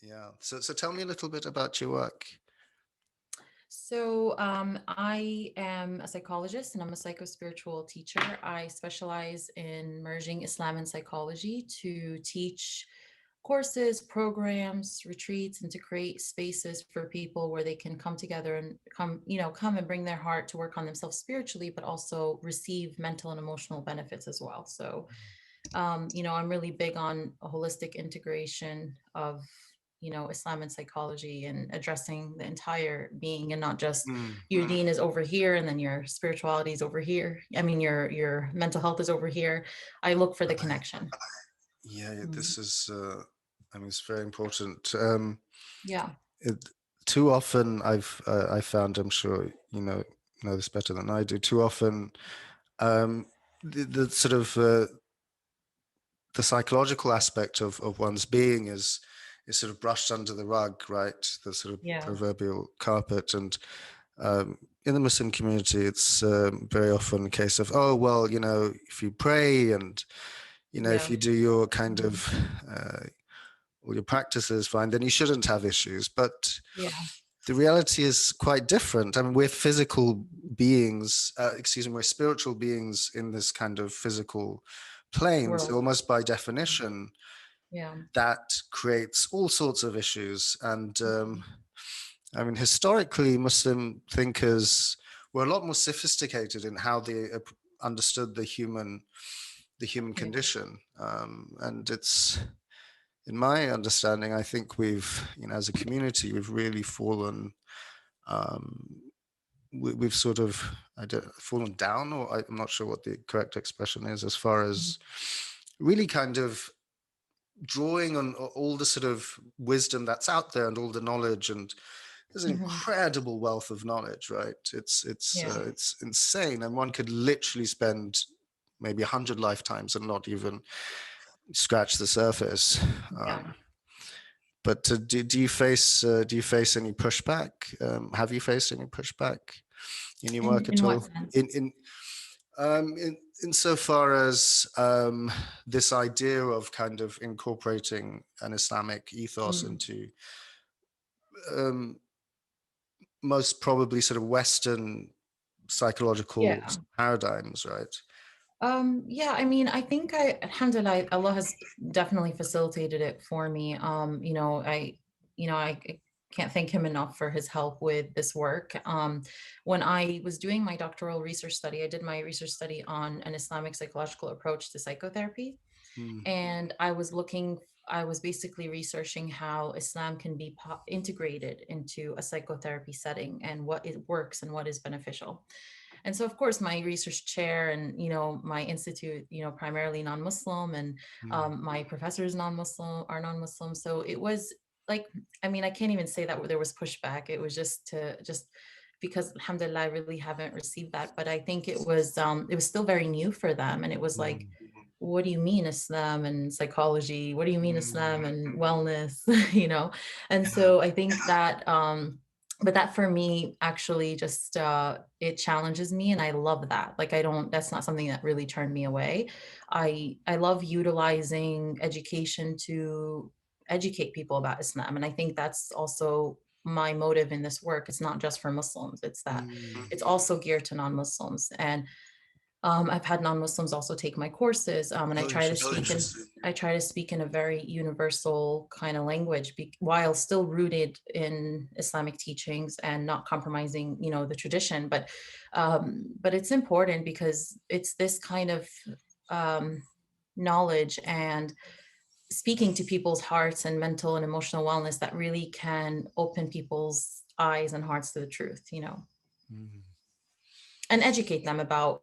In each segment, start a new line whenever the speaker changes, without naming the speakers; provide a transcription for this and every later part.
Yeah. So tell me a little bit about your work.
So, I am a psychologist and I'm a psychospiritual teacher. I specialize in merging Islam and psychology to teach courses, programs, retreats, and to create spaces for people where they can come together and come and bring their heart to work on themselves spiritually, but also receive mental and emotional benefits as well. So, I'm really big on a holistic integration of, Islam and psychology and addressing the entire being and not just
Mm.
your deen is over here and then your spirituality is over here. I mean, your mental health is over here. I look for the
Right.
connection.
Yeah,
Mm.
this is, I mean, it's very important.
Yeah.
It, too often I found, I'm sure know this better than I do. Too often, um, the sort of the psychological aspect of one's being is sort of brushed under the rug, right? The sort of
Yeah.
proverbial carpet. And in the Muslim community, it's very often a case of, oh, well, if you pray and, if
Yeah.
you do your kind
Mhm.
of all your practices fine, then you shouldn't have issues. But
Yeah.
the reality is quite different. I mean, we're physical beings, we're spiritual beings in this kind of physical plane. So
World.
almost by definition,
Yeah.
that creates all sorts of issues. And
Mhm.
I mean, historically, Muslim thinkers were a lot more sophisticated in how they understood the human
Yeah.
condition. And it's, in my understanding, I think we've, as a community, we've really fallen. We've sort of fallen down, or I'm not sure what the correct expression is, as far
Mhm.
as really kind of drawing on all the sort of wisdom that's out there and all the knowledge. And there's an
Mhm.
incredible wealth of knowledge, right?
Yeah.
It's insane, and one could literally spend maybe 100 lifetimes and not even scratch the surface.
Yeah.
But do you face any pushback? Have you faced any pushback in your work
In
at
what
all?
sense?
In insofar as this idea of kind of incorporating an Islamic ethos
Mm.
into um, most probably sort of Western psychological
Yeah.
paradigms, right?
Yeah, I mean, I think alhamdulillah, Allah has definitely facilitated it for me. I can't thank him enough for his help with this work. When I was doing my doctoral research study, I did my research study on an Islamic psychological approach to psychotherapy.
Mm,
And I was basically researching how Islam can be integrated into a psychotherapy setting and what it works and what is beneficial. And so, of course, my research chair and my institute, primarily non-Muslim, and
mm,
my professors non-Muslim. So it was like, I mean, I can't even say that there was pushback. It was just because alhamdulillah, I really haven't received that. But I think it was still very new for them, and it was like,
mm,
what do you mean Islam and psychology? What do you mean Islam
mm.
and wellness? And so I think that but that for me actually just it challenges me, and I love that. Like, I don't that's not something that really turned me away. I love utilizing education to educate people about Islam, and I think that's also my motive in this work. It's not just for Muslims, it's that
Mm.
it's also geared to non-Muslims. And I've had non-Muslims also take my courses, and
Oh, interesting.
I try to speak in a very universal kind of language, while still rooted in Islamic teachings and not compromising, the tradition. But it's important because it's this kind of um, knowledge and speaking to people's hearts and mental and emotional wellness that really can open people's eyes and hearts to the truth,
Mm.
and educate them about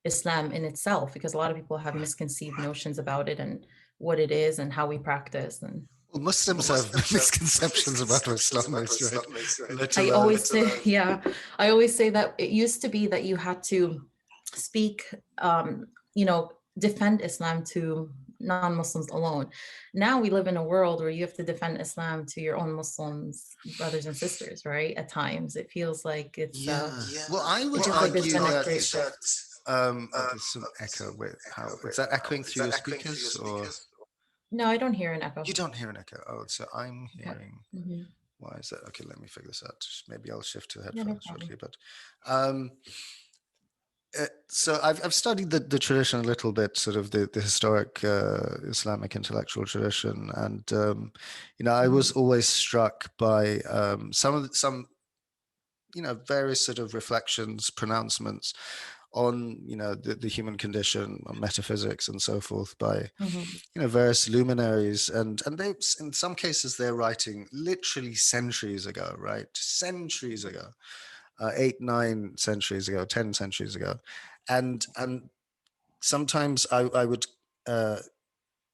Islam in itself, because a lot of people have misconceived notions about it and what it is and how we practice. And
Well, Muslims have misconceptions about what Islam is, right? Let
I
alone.
always say, yeah, I always say that it used to be that you had to speak, defend Islam to non-Muslims alone. Now we live in a world where you have to defend Islam to your own Muslims brothers and sisters, right? At times it feels like
Yeah. Well, I
it
would
feels like there's
argue
been a
that
great shift.
there's some echo. Wait, how is that echoing through your speakers or?
No, I don't hear an echo.
You don't hear an echo. Oh, so I'm
Okay.
hearing.
Hmm.
Why is that? Okay, let me figure this out. Maybe I'll shift to
Yeah, no
headphones
problem.
shortly. But um, so I've studied the tradition a little bit, sort of the historic Islamic intellectual tradition, and I
Hmm.
was always struck by some various sort of reflections, pronouncements on the human condition, on metaphysics, and so forth by
Hmm.
various luminaries, and they, in some cases, they're writing literally centuries ago, right? Centuries ago, 8, 9 centuries ago, 10 centuries ago, and sometimes I would uh,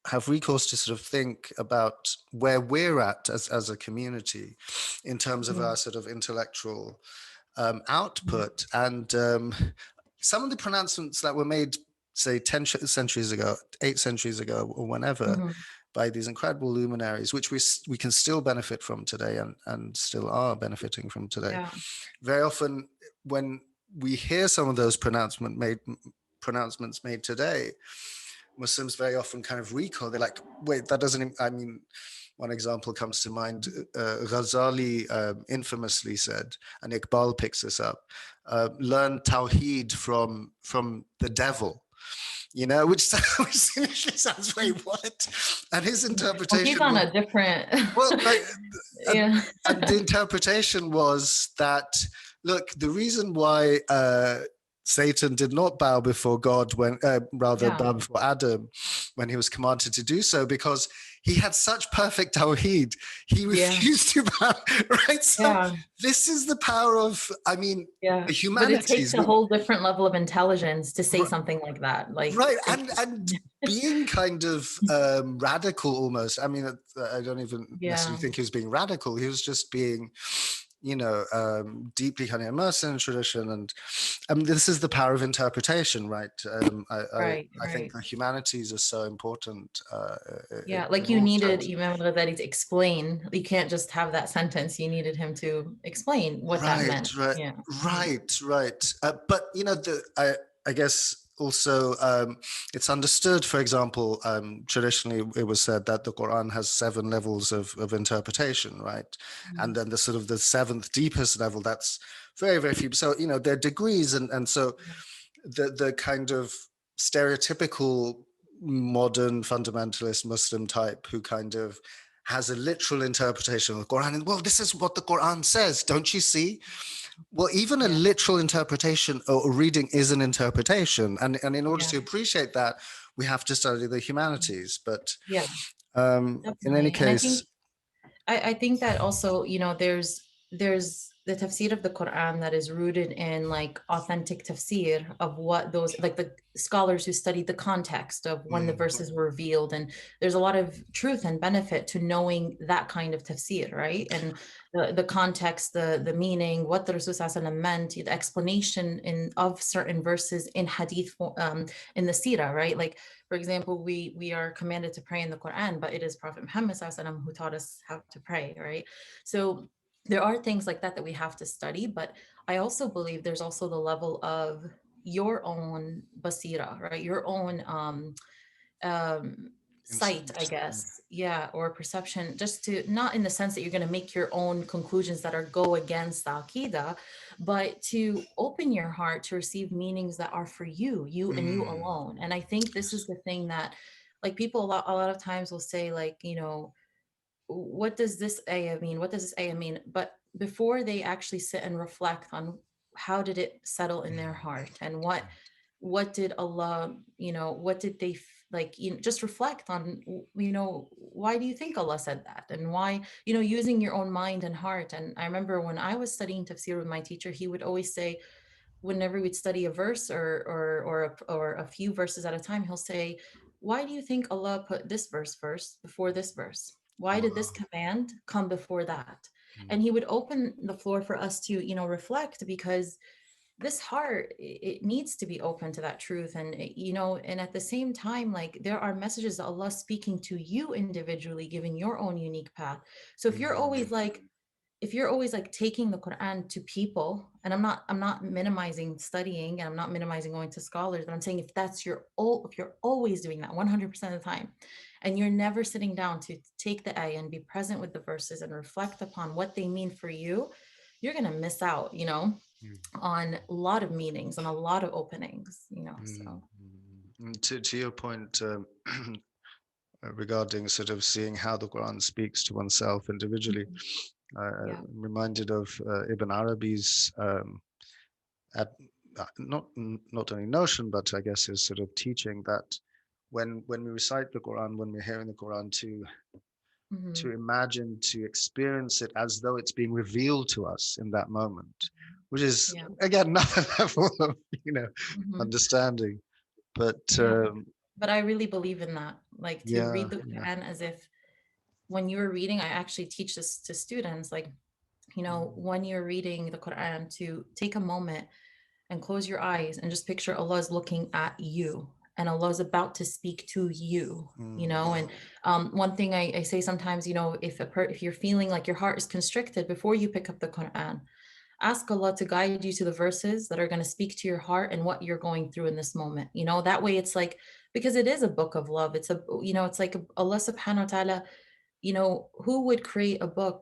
have recourse to sort of think about where we're at as a community in terms of our
Hmm.
sort of intellectual output, and some of the pronouncements that were made, say, 10 centuries ago, 8 centuries ago, or whenever,
Hmm.
by these incredible luminaries, which we can still benefit from today, and still are benefiting from today.
Yeah.
Very often, when we hear some of those pronouncements made today, Muslims very often kind of recall. They're like, wait, that doesn't. I mean, one example comes to mind. Ghazali infamously said, and Iqbal picks this up: "Learn Tawheed from the devil." Which initially sounds, wait, what? And his
Well, he's
interpretation
on
was,
a different.
well, like, and,
Yeah.
and the interpretation was that, look, the reason why Satan did not bow before God when, rather
Yeah.
bow before Adam when he was commanded to do so, because he had such perfect tawheed, he
Yeah.
refused to bow. Right? So
Yeah.
this is the power of, I mean,
Yeah.
the
But it takes
humanities.
a whole different level of intelligence to say something like that. Like,
Right, and being kind of radical almost. I mean, I don't even necessarily
yeah.
think he was being radical. He was just being, deeply kind of immersed in tradition. And this is the power of interpretation, right?
Right.
I think
Right.
the humanities are so important
Yeah.
in
Like you
all
needed
terms.
Imam al-Ghazali to explain. You can't just have that sentence. You needed him to explain what that
Right,
meant.
right,
Yeah. Mhm.
right. But I guess also it's understood. For example, traditionally it was said that the Quran has 7 levels of interpretation, right? And
Mhm.
then the sort of the seventh deepest level, that's very, very few. So there are degrees, and so the kind of stereotypical modern fundamentalist Muslim type who kind of has a literal interpretation of the Quran. And, well, this is what the Quran says, don't you see? Well, even a
Yeah.
literal interpretation or reading is an interpretation. And in order
Yeah.
to appreciate that, we have to study the humanities. But
Yeah.
in any
Definitely. And I
case,
think I think that also, there's the tafsir of the Quran that is rooted in like authentic tafsir of what those like the scholars who studied the context of when the
mm,
verses were revealed. And there's a lot of truth and benefit to knowing that kind of tafsir, right? And the context, the meaning, what the Rasul Sallallahu Alaihi Wasallam meant, the explanation of certain verses in hadith, in the seerah, right? Like for example, we are commanded to pray in the Quran, but it is Prophet Muhammad SAW who taught us how to pray, right? So there are things like that that we have to study, but I also believe there's also the level of your own basira, right? Your own sight, I
insight.
guess, yeah, or perception, just to not in the sense that you're going to make your own conclusions that are go against the Aqidah, but to open your heart to receive meanings that are for you and you
Mm,
alone. And I think this is the thing that, like, people a lot of times will say, like, what does this ayah mean? What does this ayah mean? But before they actually sit and reflect on how did it settle in their
mm,
heart, and what did Allah, what did they like, just reflect on, why do you think Allah said that? And why, using your own mind and heart. And I remember when I was studying tafsir with my teacher, he would always say, whenever we'd study a verse or a few verses at a time, he'll say, why do you think Allah put this verse first before this verse? Why did this
wow.
command come before that?
Mm,
And he would open the floor for us to, reflect, because this heart, it needs to be open to that truth. And and at the same time, like, there are messages that Allah is speaking to you individually, giving your own unique path. So
mm,
if you're always like taking the Quran to people, and I'm not minimizing studying, and I'm not minimizing going to scholars, but I'm saying if you're always doing that 100% of the time, and you're never sitting down to take the ayah and be present with the verses and reflect upon what they mean for you, you're going to miss out,
mm,
on a lot of meanings and a lot of openings,
mm,
so
to your point, regarding sort of seeing how the Quran speaks to oneself individually,
mhm.
I'm
Yeah.
reminded of Ibn Arabi's at, not only notion, but I guess his sort of teaching that when we recite the Quran, when we're hearing the Quran, to
Hmm.
imagine, to experience it as though it's being revealed to us in that moment, which is
Yeah.
again another level of
Hmm.
understanding. But
Yeah. But I really believe in that, like to
yeah,
read the
yeah.
Quran as if when you're reading, I actually teach this to students, like,
Mm,
when you're reading the Quran, to take a moment and close your eyes and just picture Allah is looking at you and Allah is about to speak to you,
mm,
and one thing I say sometimes, if you're feeling like your heart is constricted before you pick up the Quran, ask Allah to guide you to the verses that are going to speak to your heart and what you're going through in this moment. That way it's like, because it is a book of love. It's like Allah subhanahu wa ta'ala, who would create a book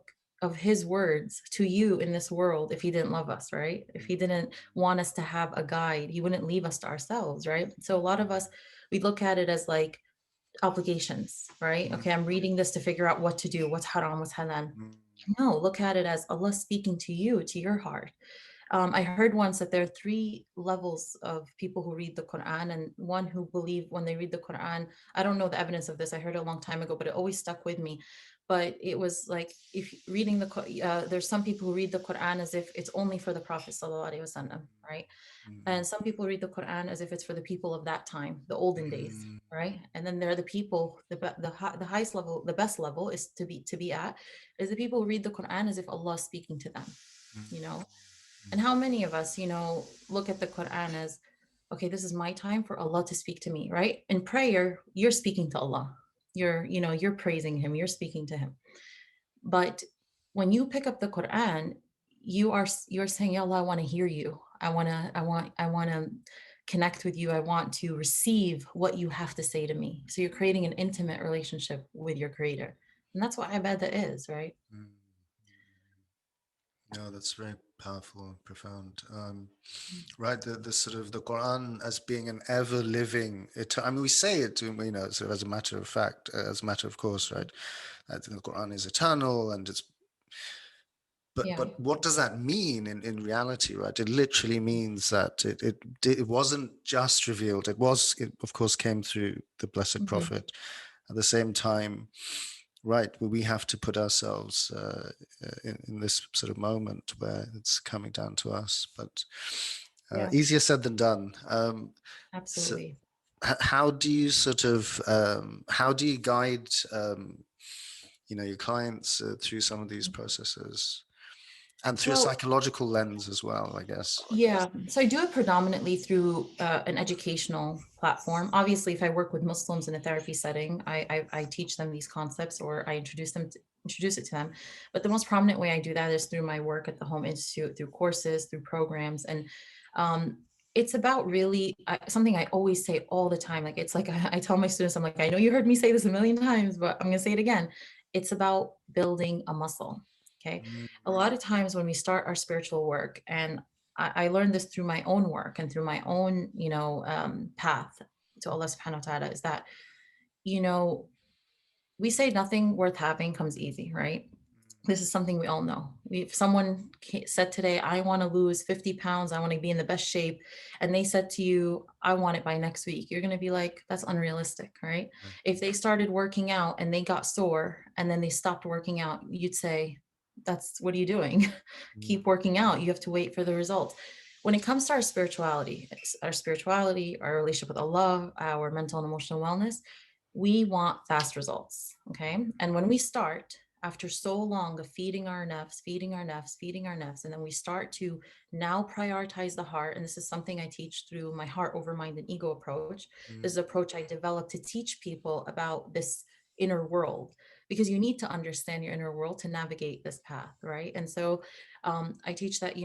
of his words to you in this world if he didn't love us, right? If he didn't want us to have a guide, he wouldn't leave us to ourselves, right? So a lot of us, we look at it as like obligations, right?
mm,
Okay, I'm reading this to figure out what to do, what's haram, what's halal.
mm,
No, look at it as Allah speaking to you, to your heart. I heard once that there are three levels of people who read the Quran, and one who believe when they read the Quran. I don't know the evidence of this. I heard it a long time ago, but it always stuck with me. But it was like, if reading there's some people who read the Quran as if it's only for the Prophet Sallallahu Alaihi Wasallam, right?
mm,
And some people read the Quran as if it's for the people of that time, the olden days,
mm,
right? And then there are the people, the highest level, the best level is to be at, is the people who read the Quran as if Allah is speaking to them,
mm,
you know. And
mm,
how many of us, look at the Quran as, okay, this is my time for Allah to speak to me, right? In prayer, you're speaking to Allah. You're praising him, you're speaking to him. But when you pick up the Quran, you're saying, Ya Allah, I want to hear you. I want to connect with you. I want to receive what you have to say to me. So you're creating an intimate relationship with your creator. And that's what ibadah is, right?
mm. No, that's very powerful and profound. Right, the sort of the Quran as being an ever living. I mean, we say it, sort of as a matter of fact, as a matter of course, right? I think the Quran is eternal, and it's.
Yeah.
But what does that mean in reality, right? It literally means that it wasn't just revealed. It of course came through the Blessed
Mhm.
Prophet. At the same time, right, we have to put ourselves in this sort of moment where it's coming down to us. But
Yeah,
easier said than done. So
absolutely.
how do you sort of how do you guide your clients through some of these processes? And through a
So
psychological lens as well, I guess.
yeah, so I do it predominantly through an educational platform. Obviously, if I work with Muslims in a therapy setting, I teach them these concepts, or I introduce it to them. But the most prominent way I do that is through my work at the H.O.M.E Institute, through courses, through programs, and um, it's about really something I always say all the time. Like, it's like I tell my students, I'm like, I know you heard me say this a million times, but I'm going to say it again. It's about building a muscle. Okay.
Mm,
A lot of times when we start our spiritual work, and I learned this through my own work and through my own, path to Allah subhanahu wa ta'ala, is that, you know, we say nothing worth having comes easy, right? This is something we all know. If someone said today, I want to lose 50 pounds, I want to be in the best shape, and they said to you, I want it by next week, you're going to be like, that's unrealistic, right?
right.
If they started working out and they got sore and then they stopped working out, you'd say, what are you doing?
Mm,
Keep working out. You have to wait for the results. When it comes to our spirituality, our relationship with Allah, our mental and emotional wellness, we want fast results. Okay. And when we start, after so long of feeding our nafs, feeding our nafs, feeding our nafs, and then we start to now prioritize the heart. And this is something I teach through my heart over mind and ego approach.
mm,
This is an approach I developed to teach people about this inner world, because you need to understand your inner world to navigate this path, right? And so I teach that,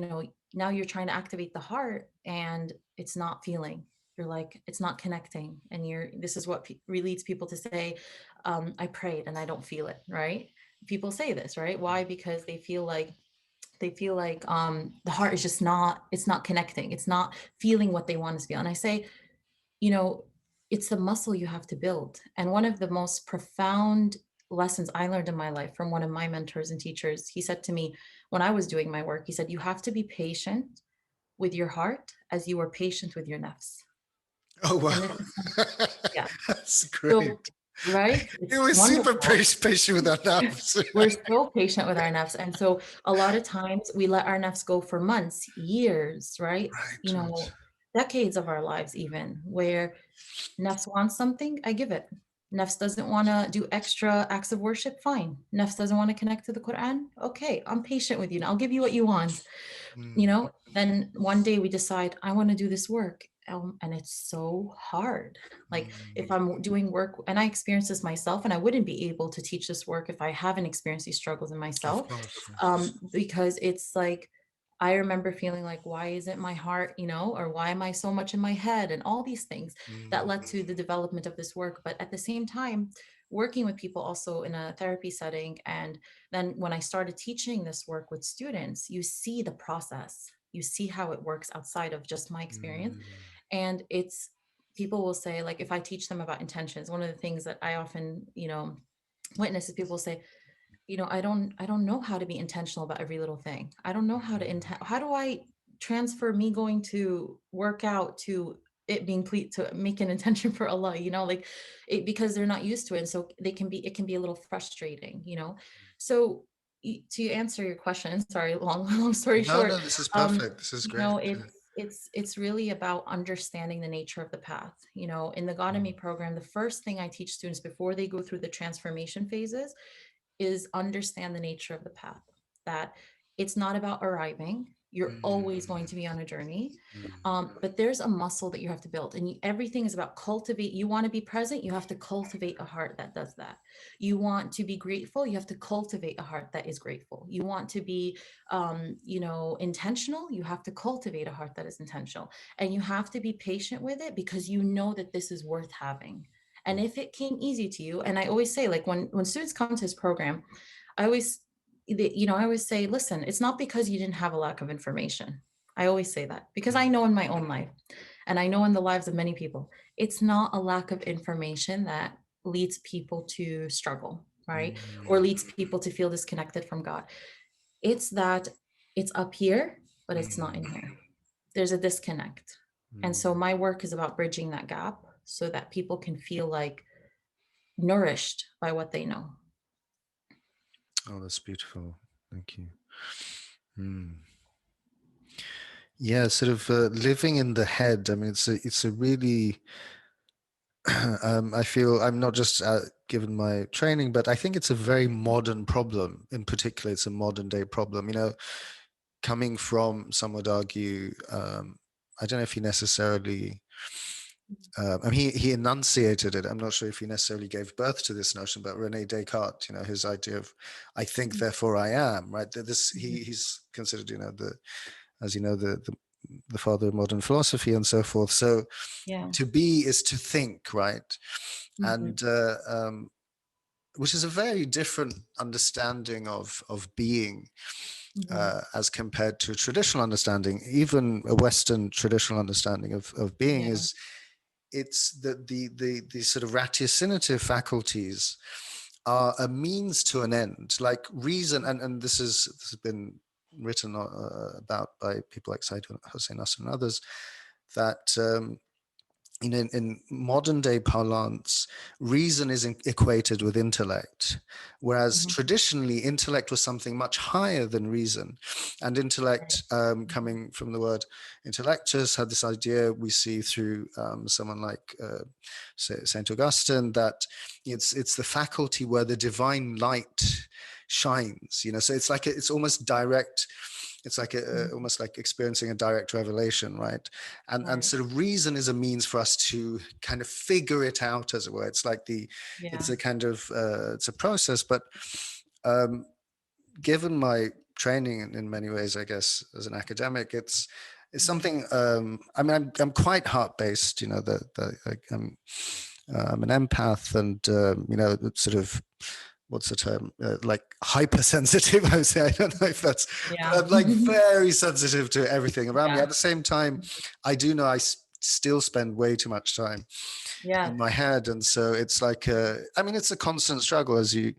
now you're trying to activate the heart and it's not feeling. You're like, it's not connecting. And this is what leads people to say, I prayed and I don't feel it, right? People say this, right? Why? Because they feel like the heart is just not, it's not connecting, it's not feeling what they want to feel. And I say, you know, it's the muscle you have to build. And one of the most profound lessons I learned in my life from one of my mentors and teachers, he said to me when I was doing my work, he said, you have to be patient with your heart as you are patient with your nafs.
Oh,
And this
wow.
is, yeah.
That's
So,
great.
right?
It
It's
was super
wonderful.
patient with our nerves.
We're so patient with our nafs. And so a lot of times we let our nafs go for months, years, right?
Right, right.
Decades of our lives, even where Nefs wants something, I give it. Nefs doesn't want to do extra acts of worship, fine. Nefs doesn't want to connect to the Quran, okay, I'm patient with you. I'll give you what you want.
Mm,
Then one day we decide, I want to do this work. And it's so hard. Like if
mm.
I'm doing work, and I experience this myself, and I wouldn't be able to teach this work if I haven't experienced these struggles in
Of
myself,
course.
because it's like, I remember feeling like, why isn't my heart, or why am I so much in my head, and all these things that
Mm,
led to the development of this work. But at the same time, working with people also in a therapy setting, and then when I started teaching this work with students, you see the process, you see how it works outside of just my experience.
mm,
And it's, people will say, like, if I teach them about intentions, one of the things that I often, witness is people say, I don't know how to be intentional about every little thing. I don't know how to
mm,
how do I transfer me going to work out to it being to make an intention for Allah, like it, because they're not used to it. And so it can be a little frustrating. So to answer your question, sorry, long long story
No,
short,
no, this is
um,
perfect. This is great.
it's really about understanding the nature of the path. In the God in
Mm,
Me program, the first thing I teach students before they go through the transformation phases is understand the nature of the path, that it's not about arriving. You're always going
mm,
to be on a journey.
mm,
But there's a muscle that you have to build, and everything is about cultivate. You want to be present, you have to cultivate a heart that does that. You want to be grateful, you have to cultivate a heart that is grateful. You want to be, intentional, you have to cultivate a heart that is intentional. And you have to be patient with it, because you know that this is worth having. And
mm,
if it came easy to you, and I always say, like, when students come to this program, I always, I always say, listen, it's not because you didn't have a lack of information. I always say that because I know in my own life, and I know in the lives of many people, it's not a lack of information that leads people to struggle, right? Or
mm,
leads people to feel disconnected from God. It's that it's up here, but it's not in
mm,
here. There's a disconnect. And
mm.
so my work is about bridging that gap so that people can feel like nourished by what they know.
Oh, that's beautiful. Thank you. Mm. Yeah, sort of living in the head. I mean, it's a really I feel I'm not just given my training, but I think it's a very modern problem. In particular, it's a modern day problem. Coming from, some would argue, I don't know if he necessarily, I mean, he enunciated it. I'm not sure if he necessarily gave birth to this notion, but Rene Descartes, his idea of, I think, therefore I am, right?
Mhm.
He's considered, as you know, the father of modern philosophy and so forth. So
Yeah.
to be is to think, right?
Mhm.
And which is a very different understanding of being
Mhm.
as compared to traditional understanding. Even a Western traditional understanding of being
Yeah.
is, it's that the sort of ratiocinative faculties are a means to an end, like reason, and this has been written about by people like Said Hussein Assar and others, that in modern day parlance, reason is equated with intellect, whereas
Mhm.
traditionally intellect was something much higher than reason. And
Right.
intellect,
Mhm.
coming from the word intellectus, had this idea we see through someone like Saint Augustine, that it's the faculty where the divine light shines. So it's almost direct. It's like
Mhm.
almost like experiencing a direct revelation, right? And
Right.
sort of reason is a means for us to kind of figure it out, as it were. It's
Yeah.
a kind of it's a process. But um, given my training in many ways, I guess, as an academic, it's
Mhm.
something. I mean, I'm quite heart based. Like, I'm an empath, and sort of, what's the term? Like hypersensitive. I would say. I don't know if that's, but
Yeah.
I'm like very sensitive to everything around me.
Yeah.
At the same time, I do know still spend way too much time
Yeah.
in my head, and so it's like it's a constant struggle, as you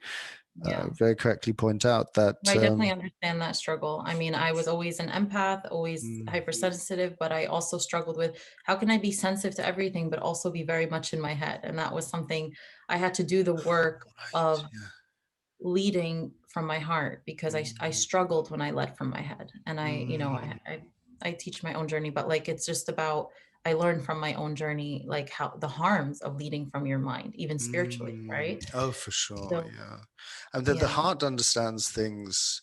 Yeah.
very correctly point out. That
I definitely understand that struggle. I mean, I was always an empath, always
mm,
hypersensitive, but I also struggled with how can I be sensitive to everything, but also be very much in my head. And that was something I had to do the work
right,
of
yeah.
leading from my heart because I
Mm,
struggled when I led from my head. And
mm,
I teach my own journey, but like it's just about I learned from my own journey, like how the harms of leading from your mind, even spiritually, right?
oh, for sure,
So
yeah. And the
yeah,
heart understands things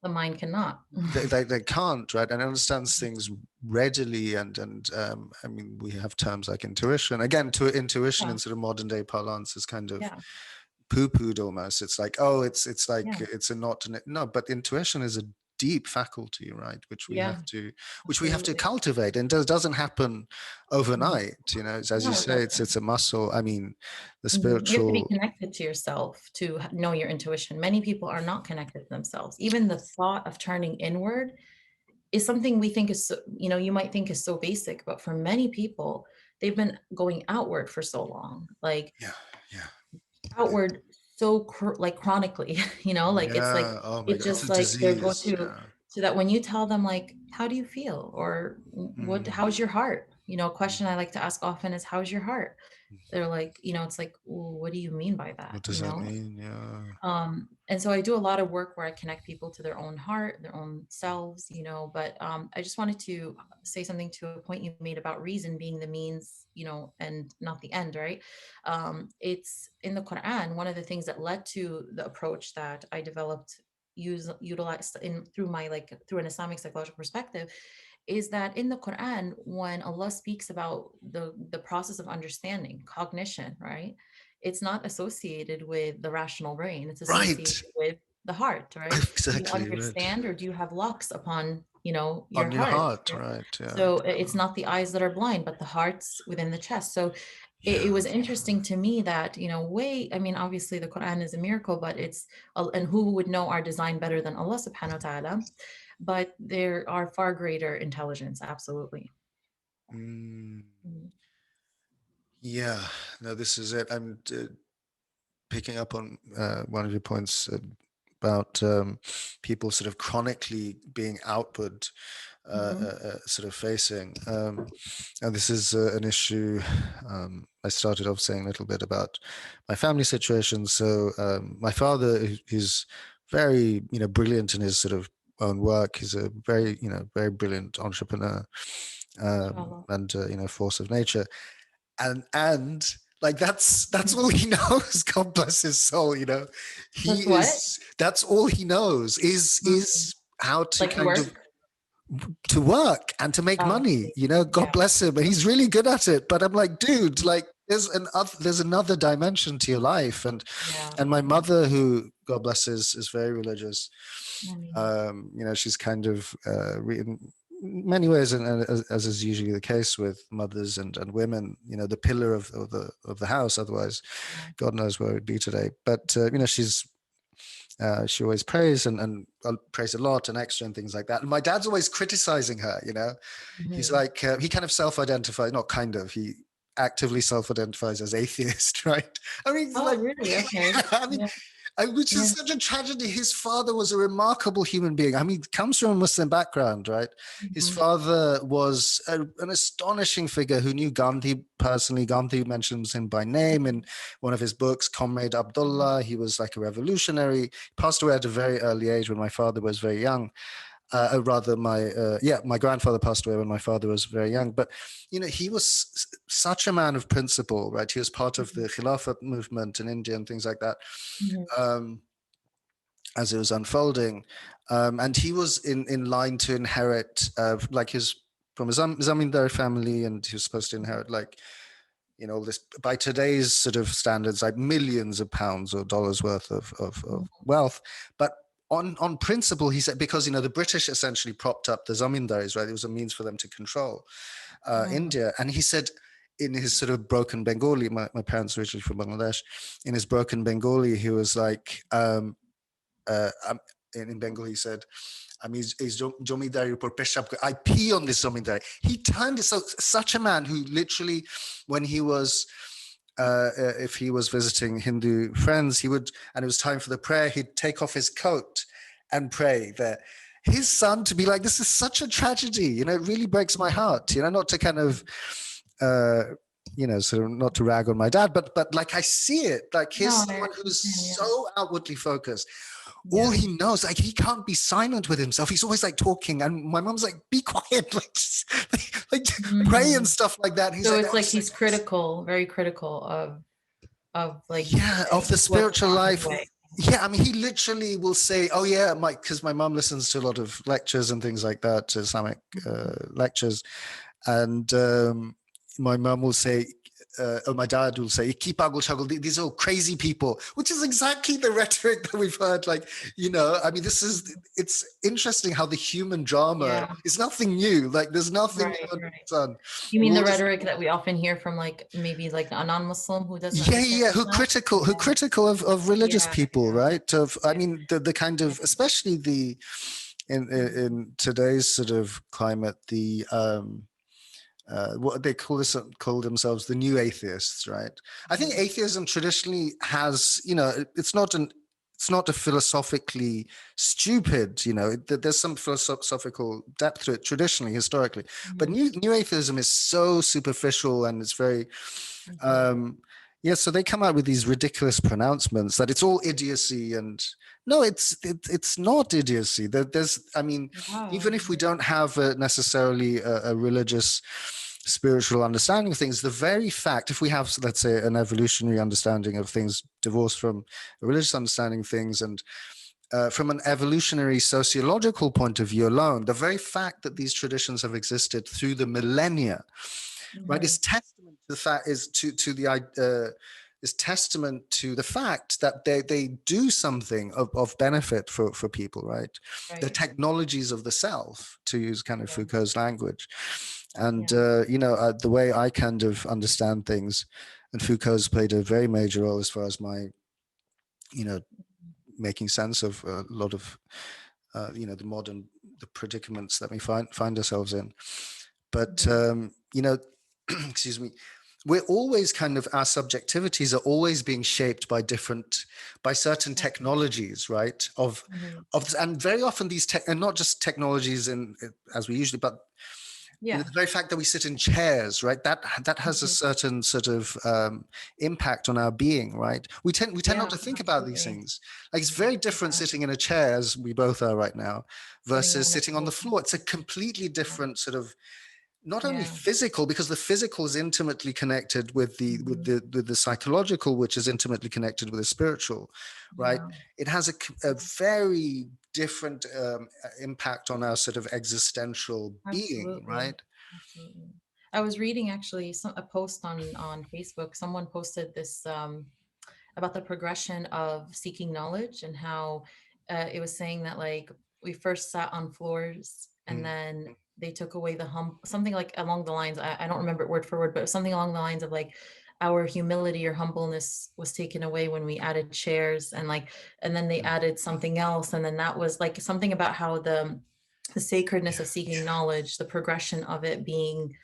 the mind cannot.
they can't, right? And understands things readily, and I mean, we have terms like intuition. Again, to intuition
Yeah,
in sort of modern day parlance is kind of
yeah,
poo-pooed almost. It's like, oh, it's like
yeah,
it's a not no, but intuition is a deep faculty, right?
yeah,
Which we have to
absolutely.
cultivate, and it doesn't happen
Mhm.
overnight. As you
No, it
say,
doesn't.
it's a muscle. I mean, the
You have to be
spiritual.
connected to yourself to know your intuition. Many people are not connected to themselves. Even the thought of turning inward is something we think is so, you might think is so basic, but for many people, they've been going outward for so long, like
Yeah, yeah,
outward so like chronically, like it's like
yeah. Oh my
it's
God, it's a
just like they're going
disease.
to
Yeah.
so that when you tell them like how do you feel or
Mm,
how's your heart, a question I
mm,
like to ask often is how's your heart. They're like, it's like, "Well, what do you mean by that?"
what does that mean? Yeah.
And so I do a lot of work where I connect people to their own heart, their own selves, but I just wanted to say something to a point you made about reason being the means, and not the end, right? It's in the Quran, one of the things that led to the approach that I developed utilized in through my like through an Islamic psychological perspective is that in the Quran, when Allah speaks about the process of understanding, cognition, right? It's not associated with the rational brain. It's
Right.
associated with the heart, right? Do you
Exactly right.
understand or do you have locks upon, your
On your
heart?
heart, right? Yeah.
So it's not the eyes that are blind, but the hearts within the chest. So it
Yeah.
was interesting to me that, I mean, obviously the Quran is a miracle, but and who would know our design better than Allah subhanahu wa ta'ala? But there are far greater intelligence, absolutely.
Mm,
Mm.
yeah. No, this is it. I'm picking up on one of your points about people sort of chronically being outward,
Mhm.
sort of facing. And this is an issue. I started off saying a little bit about my family situation. So my father is very, brilliant in his sort of own work. He's a very, very brilliant entrepreneur,
Mashallah.
and force of nature, and like that's all he knows. God bless his soul. He
That's what?
is that's all he knows
Mhm.
is how to
Like
kind of
work?
to work and to make
Oh, I
money.
see.
God
Yeah,
bless him, and he's really good at it. But I'm like, dude, like there's another dimension to your life.
yeah.
And my mother, who God bless, is very religious.
I mean,
She's kind of in many ways, and as is usually the case with mothers and women, the pillar of the house. Otherwise,
yeah.
God knows where it'd be today. But she always prays and prays a lot and extra and things like that. And my dad's always criticizing her. He's
Mhm.
like he kind of self-identifies, not kind of, he actively self-identifies as atheist, right? I mean, it's
Oh,
like,
really? Okay.
yeah, I mean,
Yeah,
which is
yeah.
such a tragedy. His father was a remarkable human being. I mean, comes from a Muslim background, right? His
Mhm.
father was an astonishing figure who knew Gandhi personally. Gandhi mentions him by name in one of his books, Comrade Abdullah. He was like a revolutionary. He passed away at a very early age when my father was very young. Rather, my grandfather passed away when my father was very young. But he was such a man of principle, right? He was part of the
Mhm.
Khilafat movement in India and things like that.
Mhm.
Um, as it was unfolding, and he was in line to inherit, like his from a zamindar family, and he was supposed to inherit like this by today's sort of standards, like millions of pounds or dollars worth of
Mhm.
wealth. But on principle, he said, because the British essentially propped up the zamindaris, right? It was a means for them to control
Mhm.
India, and he said, in his sort of broken Bengali, my parents are originally from Bangladesh, in his broken Bengali, he was like, in Bengali, he said, এই জমিদারির উপর পেশাব I pee on this zamindari. He turned it, so such a man who literally, when he was if he was visiting Hindu friends, he would, and it was time for the prayer, he'd take off his coat and pray there. His son to be like, this is such a tragedy, you know, it really breaks my heart, you know, not to kind of you know, sort of not to rag on my dad, but like I see it, like here's someone who's so outwardly focused. All he knows, like he can't be silent with himself. He's always like talking, and my mom's like, "Be quiet, like, just, like pray and stuff like that." He's
so
like,
it's like he's critical, very critical of like
of the spiritual life. Yeah, I mean, he literally will say, "Oh yeah, because my mom listens to a lot of lectures and things like that, Islamic lectures," and my mom will say, or my dad will say, "Ki pagol shagol, these are all crazy people," which is exactly the rhetoric that we've heard. Like, you know, I mean, it's interesting how the human drama is nothing new. Like, there's nothing new under the sun.
You mean the rhetoric that we often hear from like maybe like a non-Muslim who doesn't
who critical of religious people, right? I mean, the kind of, especially in today's sort of climate, the what they call themselves the new atheists, right? I think atheism traditionally has, you know, it's not a philosophically stupid, you know, there's some philosophical depth to it traditionally, historically, but new atheism is so superficial, and it's very so they come out with these ridiculous pronouncements that it's all idiocy, and no, it's not idiocy. There's, I mean, even if we don't have necessarily a religious spiritual understanding of things, the very fact, if we have, let's say, an evolutionary understanding of things divorced from a religious understanding of things, and from an evolutionary sociological point of view alone, the very fact that these traditions have existed through the millennia, right, is testament to the fact, is testament to the fact that they do something of benefit for people, right? The technologies of the self, to use kind of Foucault's language. And, you know, the way I kind of understand things, and Foucault's played a very major role as far as my, you know, making sense of a lot of, you know, the predicaments that we find ourselves in. But, you know, excuse me, we're always kind of, our subjectivities are always being shaped by certain technologies, right? And very often these and not just technologies as we usually, but you know, the very fact that we sit in chairs, right? That has a certain sort of impact on our being, right? We tend not to think about these things. Like, it's very different sitting in a chair, as we both are right now, versus sitting on the floor. It's a completely different sort of, not only physical, because the physical is intimately connected with the psychological, which is intimately connected with the spiritual, right? It has a very different impact on our sort of existential being, right?
Absolutely. I was reading actually a post on Facebook. Someone posted this about the progression of seeking knowledge, and how it was saying that like we first sat on floors, and then they took away the something like along the lines, I don't remember it word for word, but something along the lines of like our humility or humbleness was taken away when we added chairs, and then they added something else, and then that was like something about how the sacredness of seeking knowledge, the progression of it being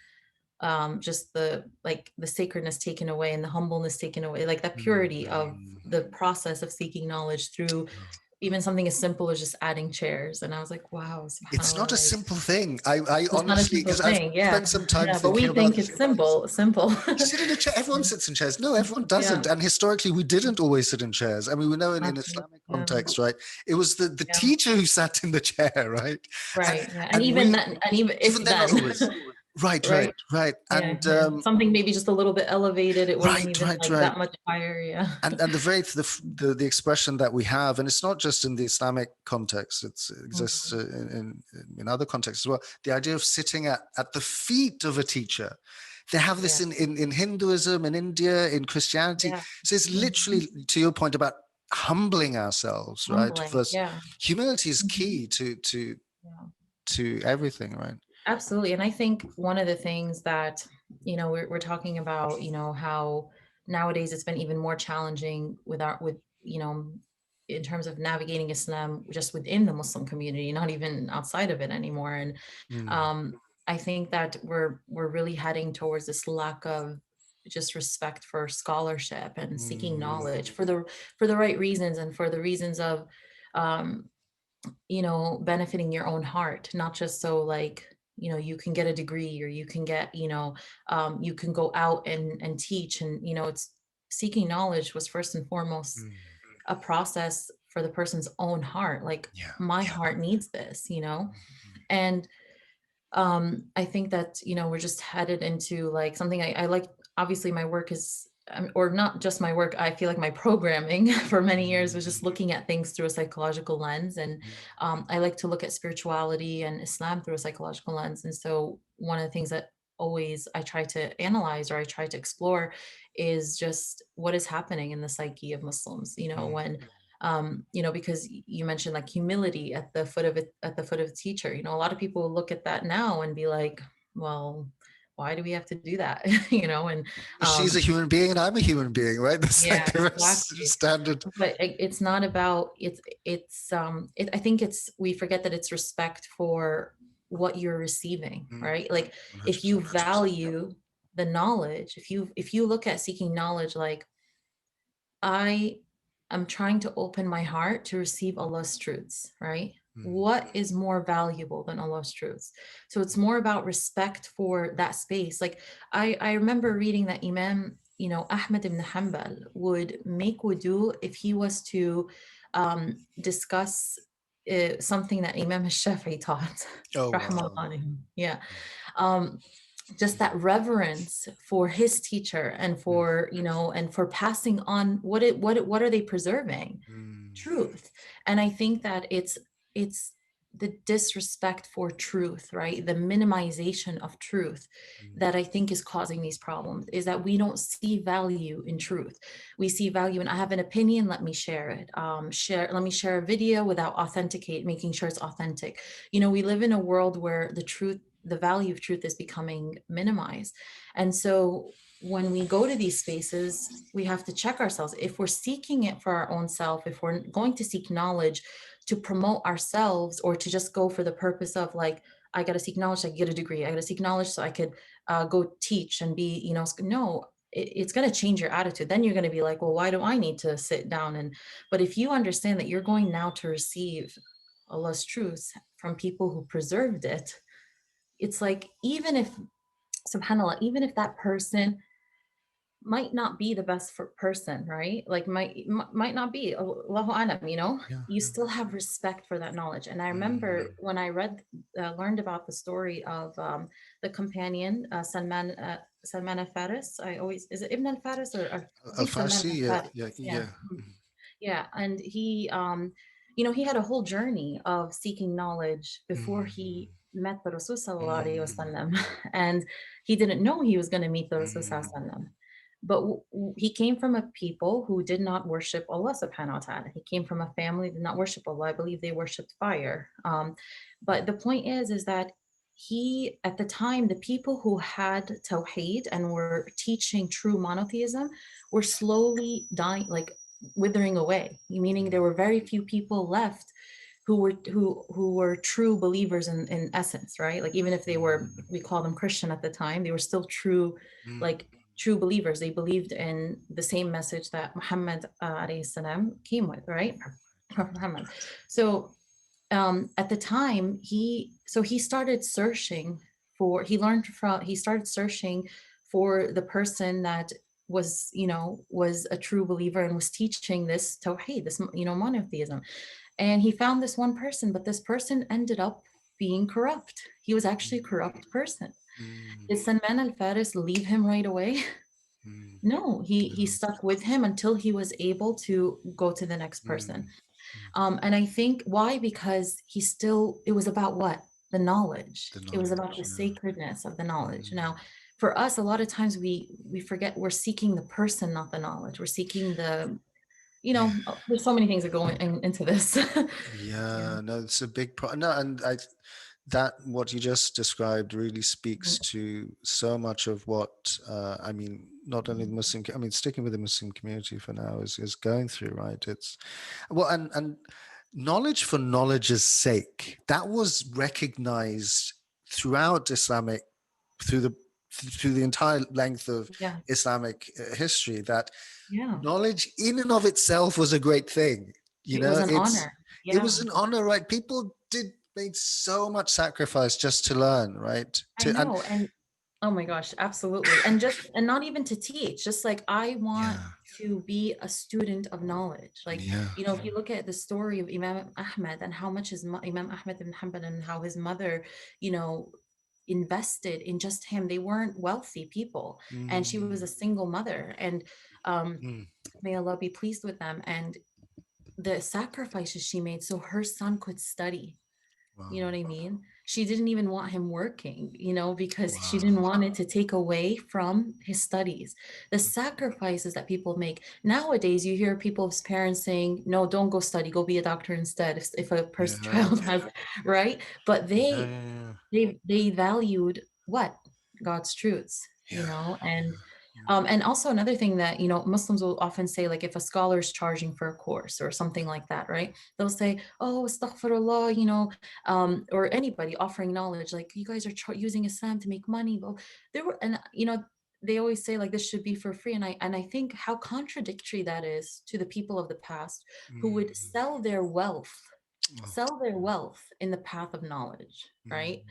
just the sacredness taken away and the humbleness taken away, like the purity of the process of seeking knowledge through even something as simple as just adding chairs. And I was like, wow,
it's not a simple thing. I honestly, because I've spent some time thinking
but we think it's simple.
Sit in a chair. Everyone sits in chairs. No, everyone doesn't. And historically, we didn't always sit in chairs. I mean, we know in Islamic context, right? It was the teacher who sat in the chair, right?
And even if then,
not always. Right. And
something maybe just a little bit elevated. It wasn't even that much higher.
And the expression that we have, and it's not just in the Islamic context, it exists in other contexts as well. The idea of sitting at the feet of a teacher. They have this in Hinduism, in India, in Christianity. So it's literally, to your point about humbling ourselves, right? Humility is key to everything, right?
Absolutely. And I think one of the things that we're talking about, how nowadays it's been even more challenging with in terms of navigating Islam just within the Muslim community, not even outside of it anymore. And
Mm,
um, I think that we're really heading towards this lack of just respect for scholarship and seeking
mm,
knowledge for the right reasons, and for the reasons of um, benefiting your own heart, not just so like, you can get a degree, or you can get, you can go out and teach. And, it's seeking knowledge was first and foremost
mm.
a process for the person's own heart. Like,
Yeah.
my heart needs this,
Mm,
and I think that, we're just headed into like something I like. Obviously my work is, or not just my work, I feel like my programming for many years was
mm,
just looking at things through a psychological lens. And
mm,
I like to look at spirituality and Islam through a psychological lens. And so one of the things that always I try to analyze, or I try to explore, is just what is happening in the psyche of Muslims,
mm.
when because you mentioned like humility at the foot of it, at the foot of the teacher. A lot of people look at that now and be like, well, why do we have to do that? And
She's a
um,
human being and I'm a human being, right? That's
yeah,
like a
exactly.
standard.
But it's not about I think it's we forget that it's respect for what you're receiving,
Mm,
right? Like, if you
100%.
value the knowledge, if you look at seeking knowledge like, I am trying to open my heart to receive Allah's truths, right?
Mm,
What is more valuable than Allah's truths? So it's more about respect for that space. Like, I remember reading that Imam, Ahmed ibn Hanbal would make wudu if he was to discuss something that Imam al-Shafi'i taught.
oh,
Rahmahullah
wow.
alayhi. Yeah. Um, just that reverence for his teacher, and
Mm,
for, and for passing on what are they preserving?
mm,
Truth. And I think that it's the disrespect for truth, right? The minimization of truth,
mm,
that I think is causing these problems, is that we don't see value in truth. We see value in, I have an opinion, let me share it. Let me share a video without authenticate, making sure it's authentic. We live in a world where the value of truth is becoming minimized. And so when we go to these spaces, we have to check ourselves. If we're seeking it for our own self, if we're going to seek knowledge to promote ourselves, or to just go for the purpose of like, I got to seek knowledge, so I get a degree, I got to seek knowledge so I could go teach and be, no, it's going to change your attitude. Then you're going to be like, well, why do I need to sit down? But if you understand that you're going now to receive Allah's truths from people who preserved it, it's like, even if, subhanallah, even if that person might not be the best for person, right? Like, might not be, Allahu alam,
yeah,
you
yeah.
still have respect for that knowledge. And I remember
Mm,
when I learned about the story of the companion, Salman al-Faris. I always, is it Ibn al-Faris, or I think Salman
Al-Farsi, yeah,
al-Faris.
yeah,
Yeah.
yeah.
Yeah, and he had a whole journey of seeking knowledge before he
Mm,
met the Rasul sallallahu alaihi
mm,
wasallam, and he didn't know he was going to meet the Rasul sallallahu
mm,
alaihi wasallam. But he came from a people who did not worship Allah subhanahu wa ta'ala. He came from a family that did not worship Allah. I believe they worshipped fire. But the point is that at the time, the people who had Tawheed and were teaching true monotheism were slowly dying, like withering away, meaning there
mm,
were very few people left who were true believers in essence, right? Like, even if they were,
mm,
we call them Christian at the time, they were still true,
mm,
like true believers. They believed in the same message that Muhammad alayhi salam came with, right? Prophet Muhammad. So at the time, he started searching he started searching for the person that was a true believer and was teaching this tawheed, this monotheism. And he found this one person, but this person ended up being corrupt. He was actually a corrupt person.
mm,
Did Salman al-Faris leave him right away?
mm,
No, he
no,
stuck with him until he was able to go to the next person.
mm, mm.
And I think why? Because it was about what? The knowledge.
The
It was about
knowledge,
the
yeah.
sacredness of the knowledge.
Mm,
Now, for us, a lot of times we forget we're seeking the person, not the knowledge. We're seeking
yeah.
there's so many things that go into this. Yeah.
Yeah, no, it's a big problem. No, and that what you just described really
Mhm.
speaks to so much of what I mean, not only the Muslim, I mean, sticking with the Muslim community for now is going through, right? It's well, and knowledge for knowledge's sake, that was recognized throughout Islamic, through the entire length of
Yeah.
Islamic history, that
Yeah.
knowledge in and of itself was a great thing. You
It was
know,
an honor.
it
Yeah.
was an honor, right? People did made so much sacrifice just to learn, right?
I
To and
know. And oh my gosh, absolutely. And just, and not even to teach, just like I want
yeah,
to be a student of knowledge. Like,
yeah,
you know, if you look at the story of Imam Ahmed and how much Imam Ahmed ibn Hanbal and how his mother, you know, invested in just him. They weren't wealthy people, and she was a
mm,
single mother. And um,
mm,
may Allah be pleased with them. And the sacrifices she made so her son could study, you know
wow,
what I mean? She didn't even want him working, you know, because she didn't
wow,
want it to take away from his studies. The sacrifices that people make. Nowadays, you hear people's parents saying, no, don't go study, go be a doctor instead if a person
yeah,
child has, right? But
yeah, yeah,
they valued what? God's truths, you
yeah,
know,
yeah,
and also another thing that, you know, Muslims will often say, like if a scholar is charging for a course or something like that, right? They'll say, oh, astaghfirullah, you know, or anybody offering knowledge, like you guys are using Islam to make money. Well, there were, and you know, they always say like this should be for free, and I think how contradictory that is to the people of the past who would
mm, oh,
sell their wealth in the path of knowledge, right?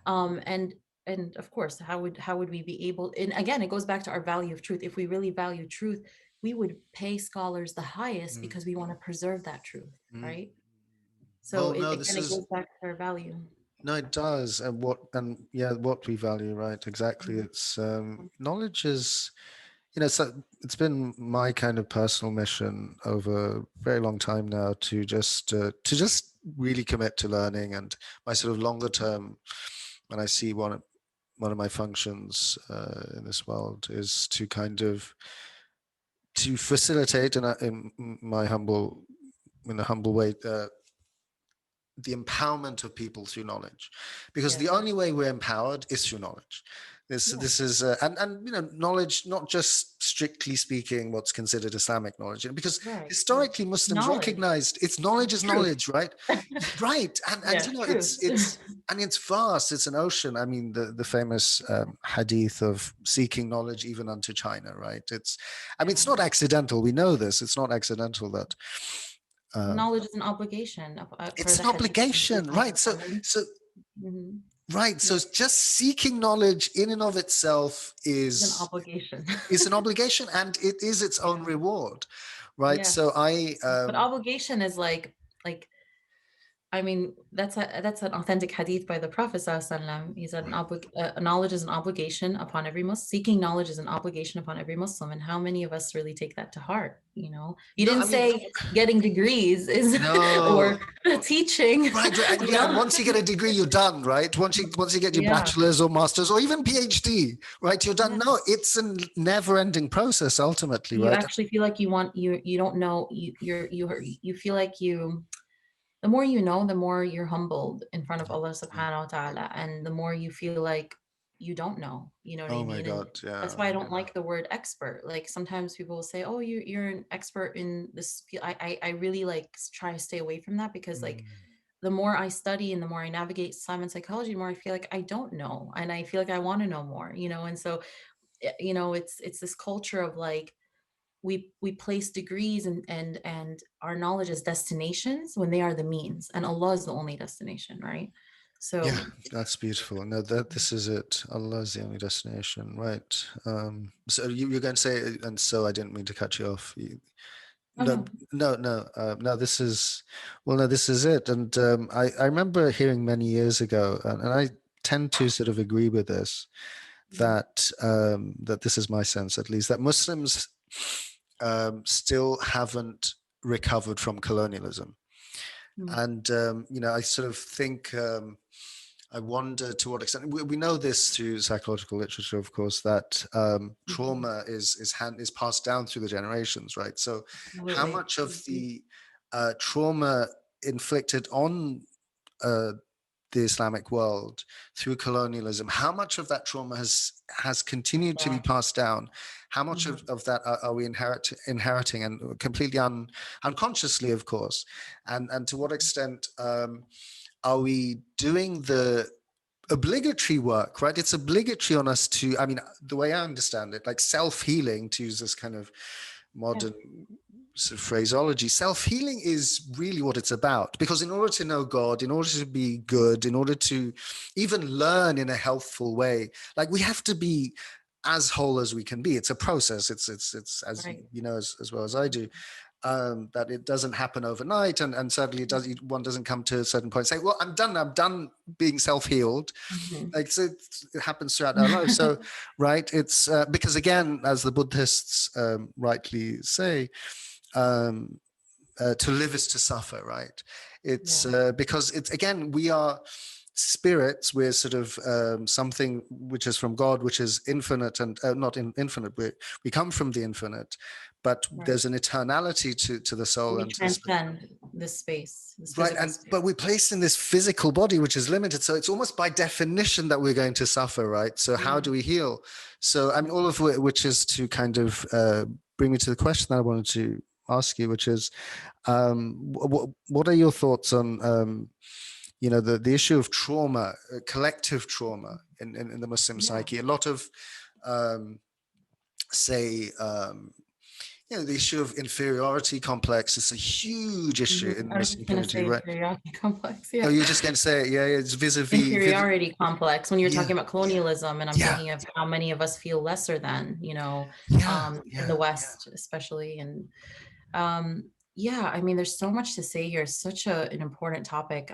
mm,
And of course, how would we be able, and again it goes back to our value of truth. If we really value truth, we would pay scholars the highest
mm,
because we want to preserve that truth,
mm.
right? So
Well,
it,
no, this
again, it
is
goes back to our value.
no, it does, and yeah, what we value, right? Exactly.
Mhm.
It's knowledge is, you know, so it's been my kind of personal mission over a very long time now to just really commit to learning, and my sort of longer term, when I see one of my functions in this world is to kind of to facilitate in my humble in a humble way the empowerment of people through knowledge, because the
Yes.
only way we're empowered is through knowledge.
Yeah.
This is and you know, knowledge, not just strictly speaking what's considered Islamic knowledge, because
Right. Right.
historically Muslims
Knowledge.
recognized it's knowledge is
Truth.
knowledge, right? Right, and
Yeah.
you know,
Truth.
it's and it's vast, it's an ocean. I mean, the famous hadith of seeking knowledge even unto China, right? It's, I mean,
Yeah.
it's not accidental, we know this, it's not accidental that um,
Knowledge is an obligation per
it's
the
an
hadith of the
obligation,
Prophet
right?
ﷺ.
So
Mhm.
right, so
Yeah.
just seeking knowledge in and of itself
It's an obligation.
is an obligation, and it is its own
Yeah.
reward, right? So
Yes.
I
But obligation is like I mean, that's an authentic hadith by the Prophet ﷺ. He said, knowledge is an obligation upon every Muslim. Seeking knowledge is an obligation upon every Muslim. And how many of us really take that to heart? You know, you
no,
didn't
I mean,
say getting degrees is
no.
or teaching.
Right, and
You
yeah, and
know,
once you get a degree, you're done, right? Once you get your
yeah,
bachelor's or master's or even PhD, right? You're done.
yeah.
No, it's a never-ending process ultimately,
You
right?
actually feel like you don't know you feel like you, the more you know, the more you're humbled in front of Allah
Yeah.
subhanahu wa ta'ala. And the more you feel like you don't know, you know what I
Oh my
mean? And
God,
that's
yeah.
why I don't like the word expert. Like sometimes people will say, oh, you're an expert in this field. I really like try to stay away from that because like
Mm.
the more I study and the more I navigate Islamic psychology, the more I feel like I don't know. And I feel like I want to know more, you know? And so, you know, it's this culture of like, we place degrees and our knowledge as destinations when they are the means, and Allah is the only destination, right?
Yeah,
So
that's beautiful. No, that this is it. Allah is the only destination, right? So you're going to say, and so I didn't mean to cut you off.
oh
No,
no.
no. This is, well, no, this is it. And I remember hearing many years ago, and I tend to sort of agree with this,
Mhm.
that that this is my sense at least, that Muslims still haven't recovered from colonialism.
Mhm.
And you know, I sort of think I wonder to what extent we know this through psychological literature, of course, that
Mhm.
trauma is passed down through the generations, right? So, how
Absolutely.
much of
Mhm.
the trauma inflicted on uh, the Islamic world through colonialism, how much of that trauma has continued to be
Yeah.
passed down? How much
Mhm.
of that are we inheriting, and completely unconsciously, of course? And to what extent are we doing the obligatory work, right? It's obligatory on us to, I mean, the way I understand it, like self-healing, to use this kind of
Yeah.
modern sort of phraseology, self-healing is really what it's about. Because in order to know God, in order to be good, in order to even learn in a healthful way, like we have to be as whole as we can be. It's a process. It's as
Right.
you know as well as I do, that it doesn't happen overnight, and certainly it does. One doesn't come to a certain point and say, "Well, I'm done. I'm done being self-healed."
Mhm.
Like, so it happens throughout our lives. So, right, it's because again, as the Buddhists rightly say, um, to live is to suffer, right? It's
Yeah.
because it's, again, we are spirits. We're sort of something which is from God, which is infinite, and not infinite. We come from the infinite, but
Right.
there's an eternality to the soul
We
and to the spirit.
transcend this space, this
Right,
physical
and
space.
but we're placed in this physical body which is limited, so it's almost by definition that we're going to suffer, right? So how
Yeah.
do we heal? So I mean, all of which is to kind of bring me to the question that I wanted to ask you, which is, what are your thoughts on the issue of trauma, collective trauma in the Muslim
Yeah.
psyche? A lot of um, say the issue of inferiority complex is a huge issue
Mhm.
in the
I was
Muslim
just gonna
community,
say
right?
inferiority complex.
Oh,
Yeah.
you were just going to say it. Yeah, yeah, it's vis-a-vis.
Inferiority complex when you're
Yeah,
talking about colonialism, and I'm
yeah,
thinking of how many of us feel lesser than,
yeah,
in
yeah.
the West, especially. And yeah, I mean, there's so much to say here. It's such an important topic.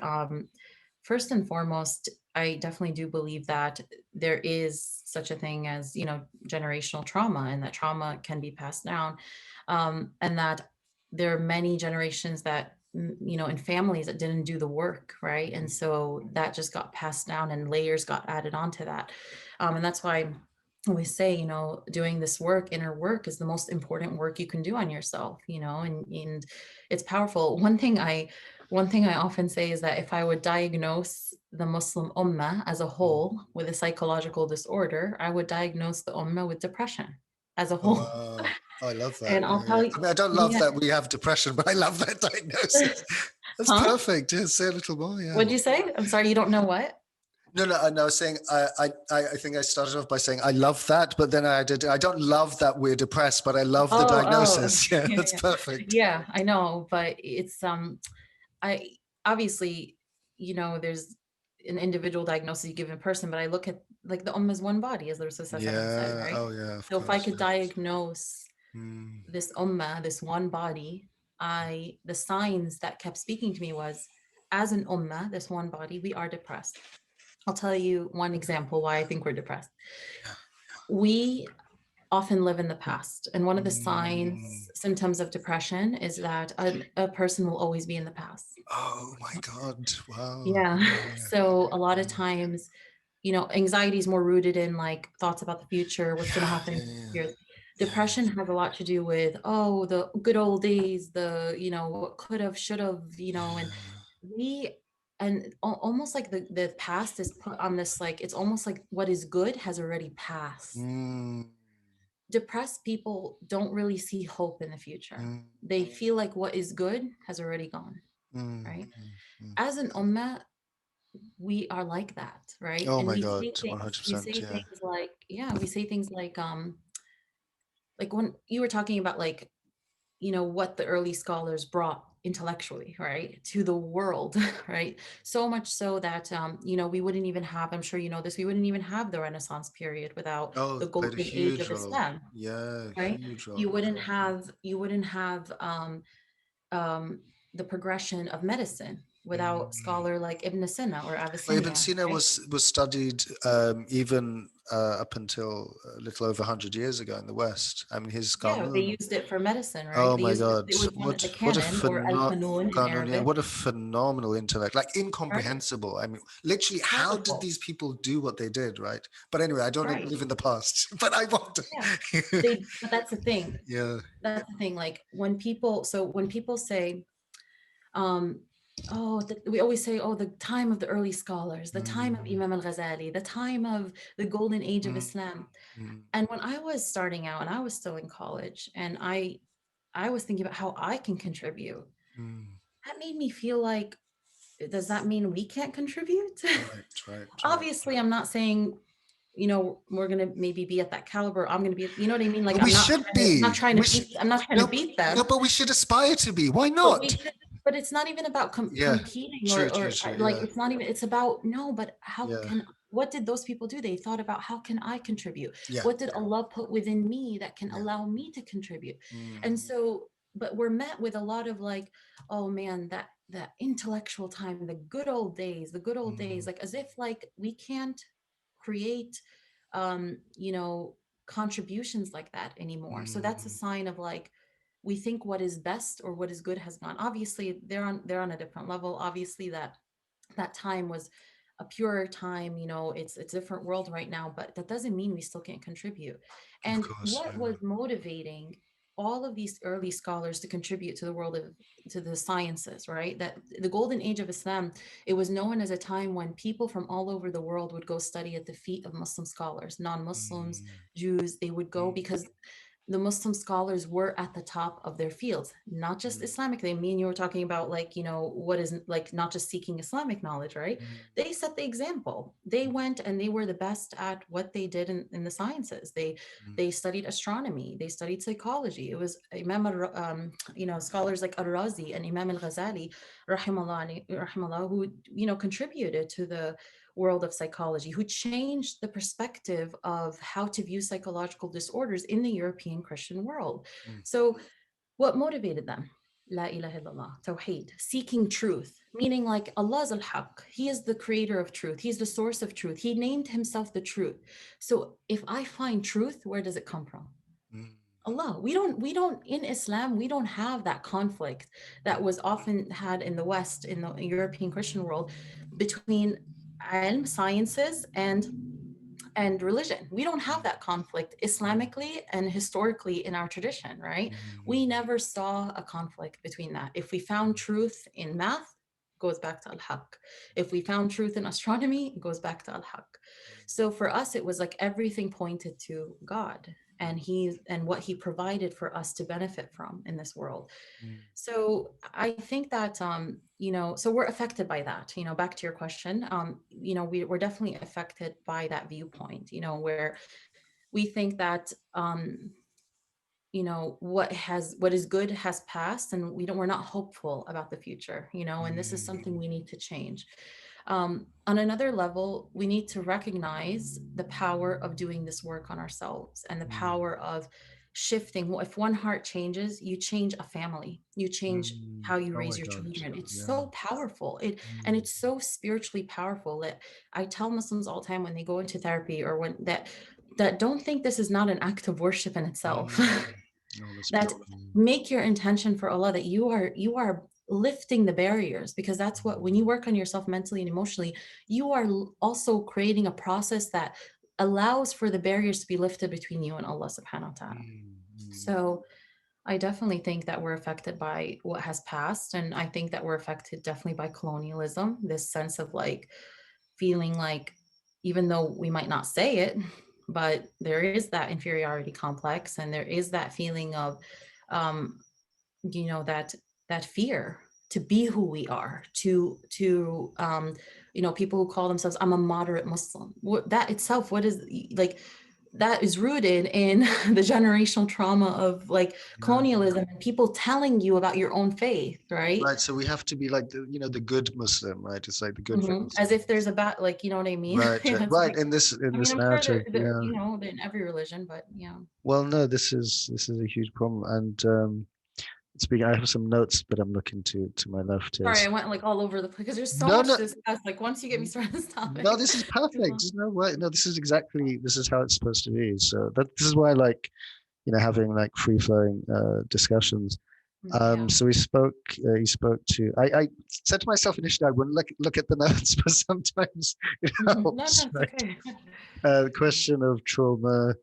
First and foremost, I definitely do believe that there is such a thing as, generational trauma, and that trauma can be passed down. And that there are many generations that, in families that didn't do the work, right? And so that just got passed down and layers got added onto that. And that's why we say, doing this work, inner work, is the most important work you can do on yourself, and it's powerful. One thing I often say is that if I would diagnose the Muslim Ummah as a whole with a psychological disorder, I would diagnose the Ummah with depression as a
Oh,
whole.
wow. I love that.
And I'll
Yeah,
tell
yeah.
you,
I mean, I don't love
yeah,
that we have depression, but I love that diagnosis. That's
huh?
perfect. Yeah, say a little more. Yeah.
What'd you say? I'm sorry, you don't know what?
No, no, no. I was saying I think I started off by saying I love that, but then I did. I don't love that we're depressed, but I love the
Oh,
diagnosis. Yeah,
yeah,
that's
yeah.
perfect.
Yeah, I know, but it's I obviously, there's an individual diagnosis you give a person, but I look at like the as one body, as the Rasul said,
Yeah.
right?
Oh, yeah. Of
So if I
course.
could
Yeah.
diagnose
Mm,
this this one body, the signs that kept speaking to me was, as an this one body, we are depressed. I'll tell you one example why I think we're depressed.
yeah.
We often live in the past. And one of the
Mm.
symptoms of depression is that a person will always be in the past.
Oh my God! Wow.
Yeah.
Yeah.
So a lot of
Yeah.
times, anxiety is more rooted in like thoughts about the future, what's going to
Yeah.
happen
Yeah.
in
Yeah.
2 years.
Yeah.
Depression has a lot to do with, oh, the good old days, what could have, should have, and
Yeah.
we, and almost like the past is put on this, like, it's almost like what is good has already passed.
Mm,
Depressed people don't really see hope in the future.
mm,
They feel like what is good has already gone,
mm,
right?
mm, mm.
As an ummah, we are like that, right?
Oh
And
my
we
God!
say things, we
100%.
say
Yeah.
things like, yeah, we say things like when you were talking about like, what the early scholars brought intellectually, right, to the world, right? So much so that, we wouldn't even have, I'm sure you know this, we wouldn't even have the Renaissance period without
Oh,
the
played a
golden age
huge
of
role.
Islam,
Yeah,
right?
huge
You
role.
wouldn't have um, the progression of medicine without
Mm.
scholar like Ibn Sina or
Well, Ibn
Avicenna,
Sina
right?
was studied even up until a little over 100 years ago in the West. I mean, his
Yeah, they
Qanun.
used it for medicine, right?
Oh
They
my
used it.
God!
It was one of the canon, or al-Qanun in
Qanun, yeah,
Arabic,
what a phenomenal intellect! Like
right?
incomprehensible. I mean, literally, how did
Powerful,
these people do what they did, right? But anyway, I don't
right?
live in the past, but I want
Yeah,
to.
but that's the thing.
Yeah.
That's the thing. Like when people say, um, we always say, oh, the time of the early scholars, the time of
Mm,
Imam al-Ghazali, the time of the golden age of
mm,
Islam.
mm,
And when I was starting out and I was still in college and I was thinking about how I can contribute,
mm.
that made me feel like, does that mean we can't contribute?
Right, right, right.
Obviously, I'm not saying, we're gonna maybe be at that caliber. I'm gonna be, you know what I mean? Like
But we should be. We should.
I'm not trying to
No,
beat
no,
them,
but we should aspire to be. Why
but we
not?
should, but it's not even about
Yeah.
competing
True, true,
or
true.
like,
Yeah,
it's not even, it's about, no, but
yeah,
what did those people do? They thought about, how can I contribute?
yeah,
What did Allah put within me that can
yeah.
allow me to contribute?
Mm,
And so, but we're met with a lot of like, oh man, that intellectual time, the good old days,
mm,
like as if like we can't create you know contributions like that anymore. So that's a
mm,
sign of like, we think what is best or what is good has gone. Obviously they're on a different level. Obviously that time was a purer time. It's a different world right now, but that doesn't mean we still can't contribute.
of
And
course.
what
Yeah.
was motivating all of these early scholars to contribute to the world of to the sciences, right? That the golden age of Islam, it was known as a time when people from all over the world would go study at the feet of Muslim scholars, non-Muslims,
Mm,
Jews. They would go
mm,
because the Muslim scholars were at the top of their fields, not just
mm,
Islamic. They mean, you were talking about like, what is like not just seeking Islamic knowledge, right?
mm,
They set the example. They went and they were the best at what they did in the sciences.
mm,
They studied astronomy. They studied psychology. It was scholars like Al-Razi and Imam al-Ghazali, rahimallah, who, contributed to the world of psychology, who changed the perspective of how to view psychological disorders in the European Christian world.
mm,
So, what motivated them? La ilaha illallah, tawheed, seeking truth, meaning like Allah's al-haq. He is the creator of truth. He's the source of truth. He named himself the truth. So if I find truth, where does it come from?
mm,
Allah. We don't in Islam, we don't have that conflict that was often had in the West, in the European Christian world, between ilm, sciences, and religion. We don't have that conflict Islamically and historically in our tradition, right?
mm,
We never saw a conflict between that. If we found truth in math, goes back to al-haq. If we found truth in astronomy, it goes back to al-haq. So for us, it was like everything pointed to God and what he provided for us to benefit from in this world.
mm,
So I think that so we're affected by that. Back to your question, we're definitely affected by that viewpoint. Where we think that what is good has passed, and we're not hopeful about the future. And this is something we need to change. On another level, we need to recognize the power of doing this work on ourselves and the
mm,
power of shifting. If one heart changes, you change a family, you change
mm.
how you
Oh
raise
my
your
God.
children. It's
Yeah.
so powerful. And
Mm,
it's so spiritually powerful that I tell Muslims all the time when they go into therapy, or when that don't think this is not an act of worship in itself.
mm. Oh, that's
That
beautiful.
make your intention for Allah, that you are lifting the barriers, because that's what, when you work on yourself mentally and emotionally, you are also creating a process that allows for the barriers to be lifted between you and Allah subhanahu wa ta'ala.
Mm, mm,
So I definitely think that we're affected by what has passed. And I think that we're affected definitely by colonialism, this sense of like feeling like, even though we might not say it, but there is that inferiority complex, and there is that feeling of, um, that fear to be who we are, to people who call themselves, I'm a moderate Muslim. That itself, what is, like, that is rooted in the generational trauma of like
yeah.
colonialism and people telling you about your own faith, right?
Right. So we have to be like the good Muslim, right? It's like the good
As if there's
Muslims.
a bad, like, you know what I mean?
Right,
Yeah,
right,
it's
right.
like,
In
I mean,
this
I'm sure
narrative,
they're
yeah.
they're in every religion, but yeah.
Well, no, this is a huge problem. And speaking, I have some notes, but I'm looking to my left here.
Sorry, I went like all over the place because there's so
No,
much
no,
to discuss. Like, once you get me started on this
no.
topic,
This is perfect.
you know.
There's no way. No, this is how it's supposed to be. So this is why I like having like free flowing discussions.
Yeah.
So we spoke. He spoke to. I said to myself initially I wouldn't look at the notes, but sometimes it
No, no,
helps,
it's
right?
okay.
The question of trauma,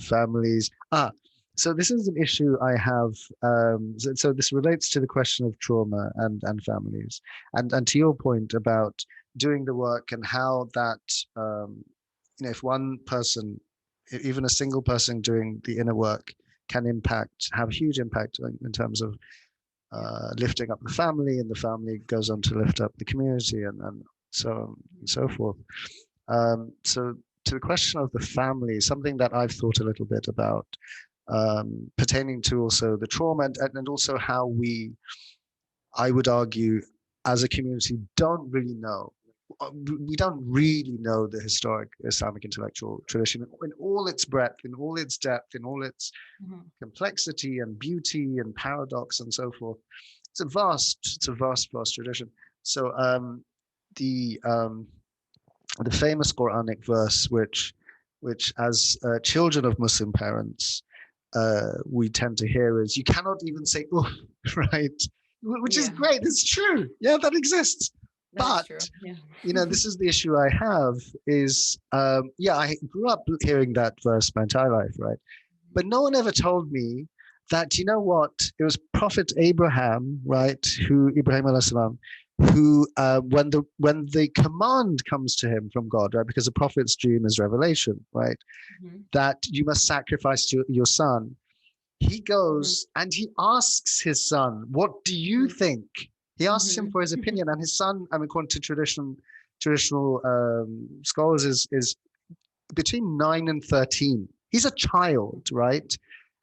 families. So this is an issue I have. So this relates to the question of trauma and families, and to your point about doing the work and how that, um, if one person, even a single person doing the inner work, can have huge impact in terms of
Yeah.
lifting up the family, and the family goes on to lift up the community, and so on and so forth. So to the question of the family, something that I've thought a little bit about, pertaining to also the trauma and also how we, I would argue, as a community, don't really know. We don't really know the historic Islamic intellectual tradition in all its breadth, in all its depth, in all its
Mhm.
complexity and beauty and paradox and so forth. It's a vast tradition. So the um, the famous Quranic verse, which as children of Muslim parents, we tend to hear is, "You cannot even say oof," right? Which is
Yeah,
great. It's true. Yeah, that exists.
that is
But
true. Yeah.
this is the issue I have. Is yeah, I grew up hearing that verse my entire life, right? But no one ever told me that, what, it was Prophet Abraham, right, who Ibrahim alayhi salam, who when the command comes to him from God, right, because a prophet's dream is revelation, right,
Mhm.
that you must sacrifice your son. He
Mhm.
goes and he asks his son, "What do you
Mhm.
think?" He asks him
Mhm.
for his opinion, and his son, I mean, according to traditional scholars, is between 9 and 13. He's a child, right?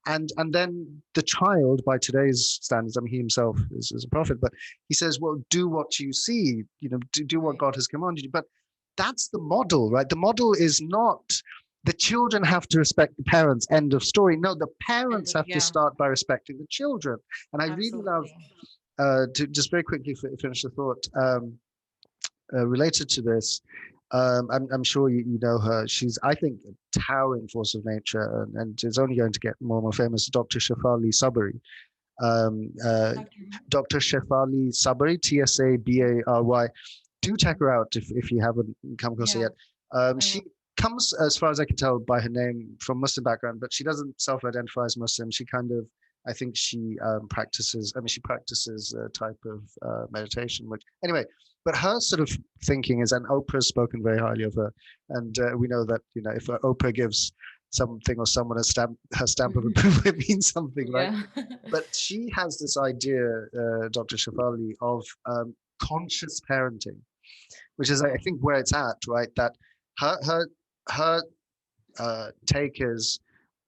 And then the child, by today's standards, I mean, he himself is a prophet, but he says, well, do what you see, do what
Right.
God has commanded you. But that's the model, right? The model is not the children have to respect the parents, end of story. No, the
And
parents have to
yeah,
start by respecting the children. And I really love,
absolutely.
to just very quickly finish the thought, related to this. I'm sure you know her. She's, I think, a towering force of nature, and is only going to get more and more famous. Dr. Shefali Sabari.
Doctor.
Dr. Shefali Sabari, Tsabary. Do check her out if you haven't come across her
Yeah,
yet.
I
She
will.
comes, as far as I can tell, by her name from Muslim background, but she doesn't self-identify as Muslim. She kind of, I think she practices. I mean, she practices a type of meditation. Which, anyway, but her sort of thinking is, and Oprah's spoken very highly of her, and we know that if Oprah gives something or someone her stamp of approval, it means something, right?
Yeah.
But she has this idea, Dr. Shafali, of conscious parenting, which is, I
Right.
think, where it's at, right? That her her her take is,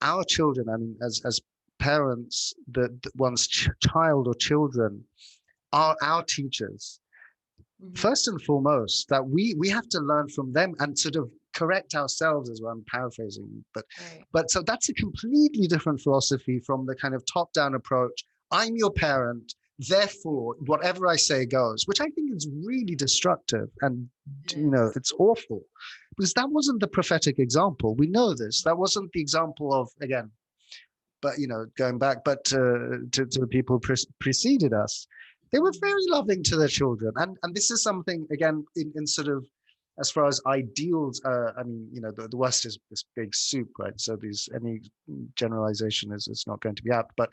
our children. I mean, as parents, the one's child or children are our teachers
Mhm.
first and foremost. That we have to learn from them and sort of correct ourselves, as well. I'm paraphrasing,
Right.
but so that's a completely different philosophy from the kind of top-down approach. I'm your parent, therefore whatever I say goes, which I think is really destructive, and
It is.
it's awful, because that wasn't the prophetic example. We know this. That wasn't the example of, again, but going back, but to the people preceded us. They were
Mhm.
very loving to their children, and this is something, again, in sort of, as far as ideals. I mean, the West is this big soup, right? So these, any generalization is not going to be apt. But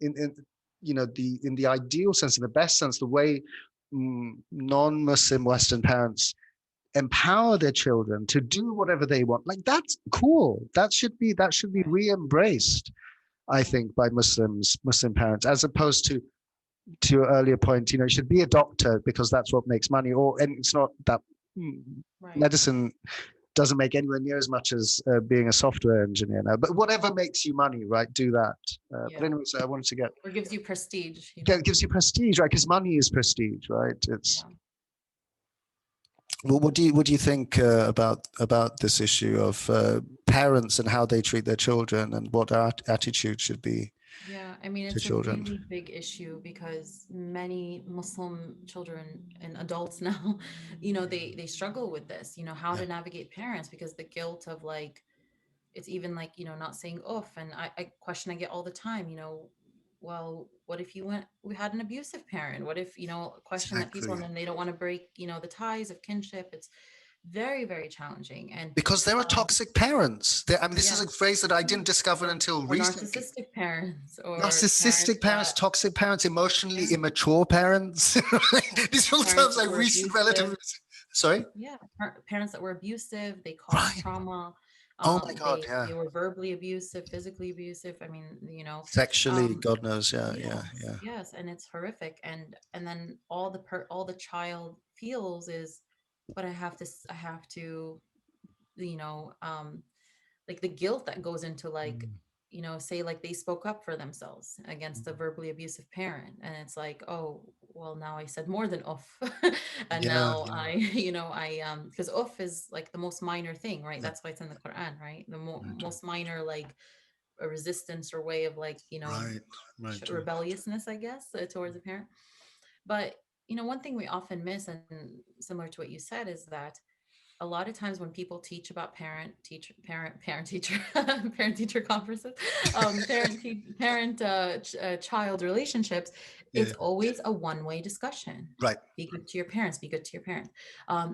in the in the ideal sense, in the best sense, the way non-Muslim Western parents empower their children to do whatever they want, like, that's cool. That should be
Right.
re-embraced, I
Yeah.
think, by Muslim parents, as opposed to your earlier point. You should be a doctor because that's what makes money, and it's not that. mm,
Right.
Medicine doesn't make anywhere near as much as being a software engineer now. But whatever makes you money, right? Do that. But
Yeah.
anyway, so I wanted to
Or gives you prestige,
gives you prestige, right? Because money is prestige, right? It's
Yeah.
Well, what do you think about this issue of parents and how they treat their children, and what our attitude should be
Yeah, I mean,
to
it's a
children?
really big issue because many Muslim children and adults now, they struggle with this, how
Yeah,
to navigate parents because the guilt of like, it's even like, not saying oof. And I question I get all the time, well, what if we had an abusive parent? What if, a question that people, and
exactly.
then they don't want to break, the ties of kinship. very, very challenging. And
Because there are
um,
toxic parents. I mean, this is a
yes,
phrase that I didn't discover until
or
recently.
narcissistic parents, or parents
Narcissistic parents,
that,
toxic parents, emotionally
yeah,
immature parents. These are all
parents
terms
that
I
were
recent
abusive.
relatively. Sorry?
Yeah, parents that were abusive, they caused
Right.
trauma.
Oh my God.
They
Yeah.
were verbally abusive, physically abusive. I mean,
Sexually,
um,
God knows. Yeah. Yeah.
yes,
Yeah.
yes, and it's horrific. And then all the child feels is, but I have to, you know, like the guilt that goes into, like,
Mm.
say like they spoke up for themselves against a
Mm.
verbally abusive parent, and it's like, oh well, now I said more than off. And
Yeah.
now
Yeah.
I I because off is like the most minor thing, right?
Yeah.
That's why it's in the Quran, right? The
Right.
most minor, like a resistance or way of, like,
Right. Right.
rebelliousness, I guess, towards a parent. But one thing we often miss, and similar to what you said, is that a lot of times when people teach about parent teacher parent teacher conferences, parent child relationships,
Yeah.
it's always a one-way discussion.
Right.
Be good to your parents, be good to your parents.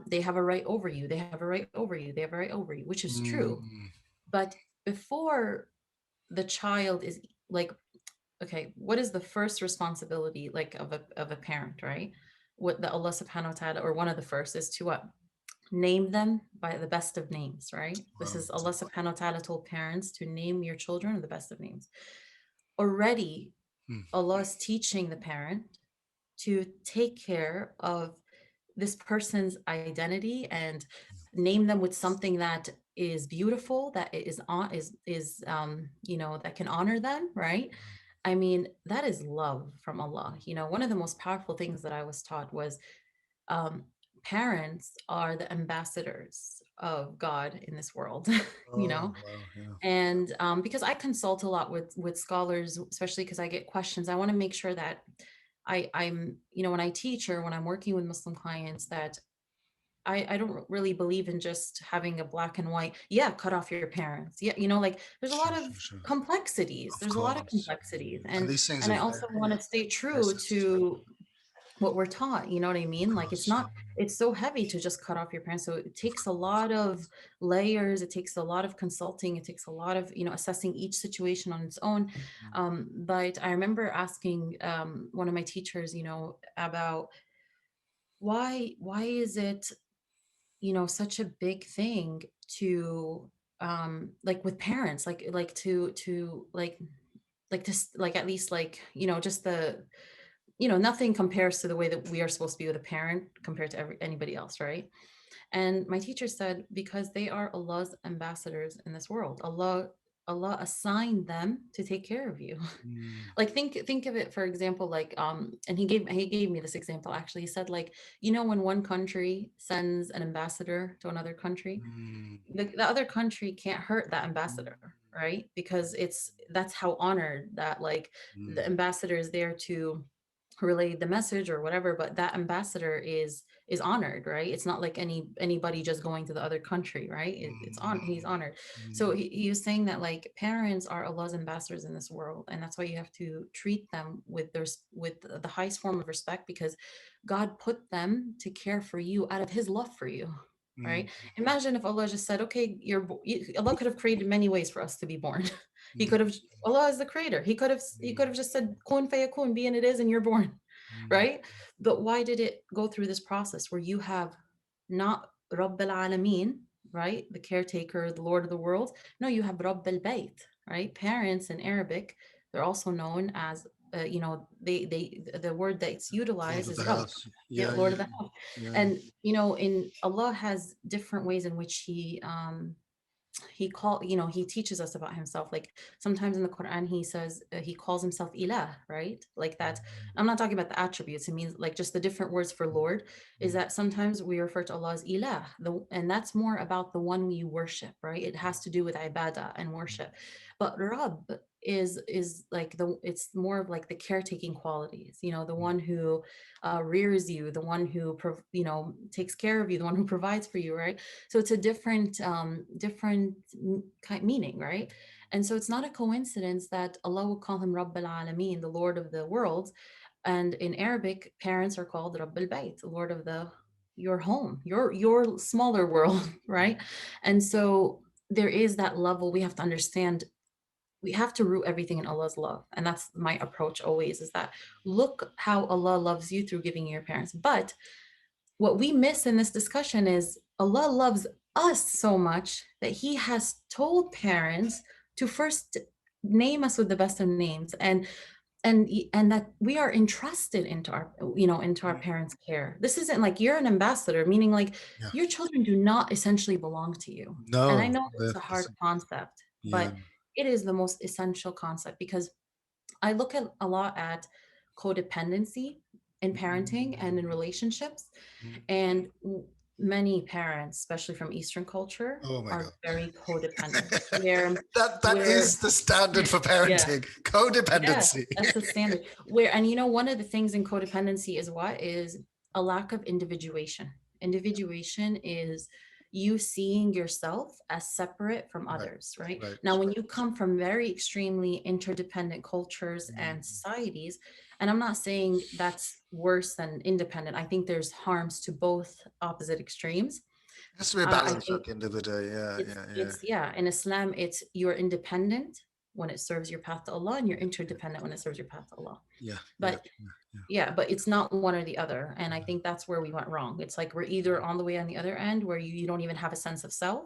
They have a right over you, they have a right over you, they have a right over you, which is true.
Mm.
But before the child is, like, okay, what is the first responsibility, like, of a parent, right? What the Allah subhanahu wa ta'ala, or one of the first, is to what? Name them by the best of names, right? This
Wow.
is Allah subhanahu wa ta'ala told parents to name your children the best of names. Already,
Mm.
Allah is teaching the parent to take care of this person's identity and name them with something that is beautiful, that is on is that can honor them, right? I mean, that is love from Allah. One of the most powerful things that I was taught was, um, parents are the ambassadors of God in this world. you
Oh,
know
wow. Yeah.
and because I consult a lot with scholars, especially because I get questions, I want to make sure that I'm, when I teach or when I'm working with Muslim clients, that I don't really believe in just having a black and white, yeah, cut off your parents. Yeah, like there's a lot
Sure,
of
sure, sure.
complexities.
Of
There's a lot of
course.
complexities.
And
and
these things
and
are
I also want
very,
to stay
very
true
sensitive.
to what we're taught. You know what I
Of
mean? Like, it's
course.
not, it's so heavy to just cut off your parents. So it
Of
takes a
course.
lot of layers. It takes a lot of consulting. It takes a lot of, assessing each situation on its own.
Mm.
But I remember asking one of my teachers, about why is it, such a big thing to, like, with parents, like to like just like, at least, like, just the, nothing compares to the way that we are supposed to be with a parent compared to anybody else, right? And my teacher said, because they are Allah's ambassadors in this world. Allah assigned them to take care of you.
Mm.
Like, think of it, for example, like, and he gave me this example, actually. He said, like, when one country sends an ambassador to another country,
Mm.
the other country can't hurt that
Mm.
ambassador, right? Because that's how honored that, like, the
Mm.
ambassador is there to relay the message or whatever, but that ambassador is honored, right? It's not like anybody just going to the other country, right? It's on He's honored. So
Mm.
he was saying that, like, parents are Allah's ambassadors in this world, and that's why you have to treat them with the highest form of respect, because God put them to care for you out of his love for you,
Mm.
right? Imagine if Allah just said, okay, Allah could have created many ways for us to be born. He could have, Allah is the creator. He could have just said kun fayakun, be and it is, and you're born,
Mm.
right? But why did it go through this process where you have not Rabb al Alameen, right? The caretaker, the Lord of the world. No, you have Rabb al Bayt, right? Parents in Arabic, they're also known as, they the word that's
Lord
utilized
of the
is Rabb.
house.
Yeah,
Yeah,
Lord
yeah,
of the house.
yeah.
And in Allah has different ways in which he teaches us about himself. Like, sometimes in the Quran he says, he calls himself ilah, right? Like that. I'm not talking about the attributes. It means, like, just the different words for Lord, is
Mm.
that sometimes we refer to Allah as ilah, and that's more about the one we worship, right? It has to do with ibadah and worship. But Rabb is like, it's more of like the caretaking qualities, the one who rears you, the one who takes care of you, the one who provides for you, right? So it's a different kind meaning, right? And so it's not a coincidence that Allah will call him Rabb al-Alameen, the Lord of the world. And in Arabic, parents are called Rabb al-Bayt, the Lord of the your home, your smaller world, right? And so there is that level we have to understand. We have to root everything in Allah's love. And that's my approach always, is that look how Allah loves you through giving you your parents. But what we miss in this discussion is Allah loves us so much that he has told parents to first name us with the best of names, and that we are entrusted into our, into our parents' care. This isn't like you're an ambassador, meaning like
Yeah.
your children do not essentially belong to you. And I
No.
know it's a hard concept,
Yeah.
but it is the most essential concept, because I look at a lot at codependency in parenting and in
Mm,
relationships.
mm.
And many parents, especially from Eastern culture,
Oh my
are
God.
very codependent, where
That
where
is the standard for
yeah,
parenting.
yeah,
Codependency.
that's the standard. Where, and one of the things in codependency is what is a lack of individuation. Individuation is you seeing yourself as separate from
Right.
others, right?
Right.
Now, when you come from very extremely interdependent cultures
Mm.
and societies, and I'm not saying that's worse than independent, I think there's harms to both opposite extremes.
It has to be a
I
balance
think
at the end of the day. Yeah. Yeah. Yeah.
it's yeah, in Islam, it's you're independent when it serves your path to Allah, and you're interdependent when it serves your path to Allah.
Yeah. Yeah.
But
Yeah. Yeah.
yeah, but it's not one or the other. And I think that's where we went wrong. It's like we're either on the way on the other end, where you don't even have a sense of self.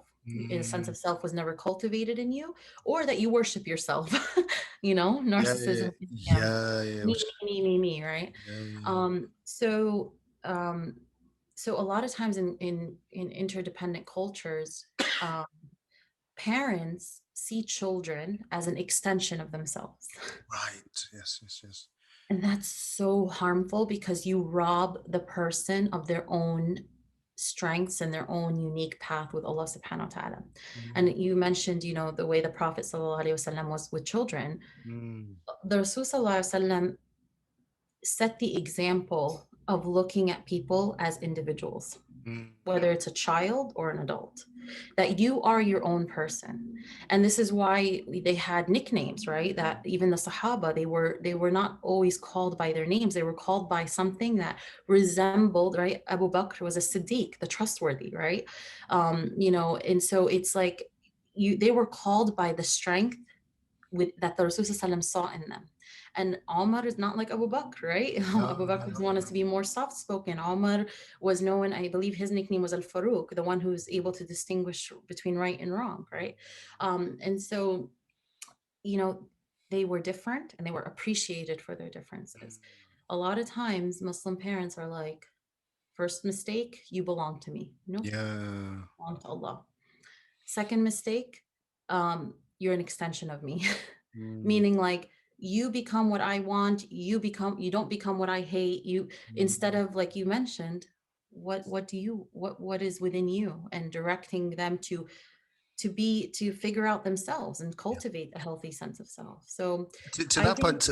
A sense
Mm.
of self was never cultivated in you, or that you worship yourself.
Yeah. Yeah.
Narcissism. Yeah,
Yeah. Yeah.
me, me, right?
Yeah. Yeah.
So so a lot of times in interdependent cultures, um, parents see children as an extension of themselves.
Right. Yes. Yes. Yes.
And that's so harmful, because you rob the person of their own strengths and their own unique path with Allah subhanahu wa ta'ala.
Mm.
And you mentioned, the way the Prophet sallallahu alaihi wasallam was with children.
Mm.
The Rasul sallallahu alaihi wasallam set the example of looking at people as individuals,
Mm.
whether it's a child or an adult, that you are your own person. And this is why they had nicknames, right? That even the Sahaba, they were not always called by their names. They were called by something that resembled, right? Abu Bakr was a Siddiq, the trustworthy, right? And so it's like they were called by the strength that the Rasul saw in them. And Omar is not like Abu Bakr, right? Abu
No.
Bakr was wanted to be more soft spoken. Omar was known, I believe his nickname was Al Farouk, the one who's able to distinguish between right and wrong, right? And so, you know, they were different and they were appreciated for their differences. A lot of times, Muslim parents are like, first mistake, you belong to me. No,
Yeah.
belong to Allah. Second mistake, you're an extension of me.
Mm.
Meaning like you become what I want, you don't become what I hate. You, instead
Mm.
of, like you mentioned, what is within you, and directing them to figure out themselves and cultivate a healthy sense of self. So
To
I
that
think
point,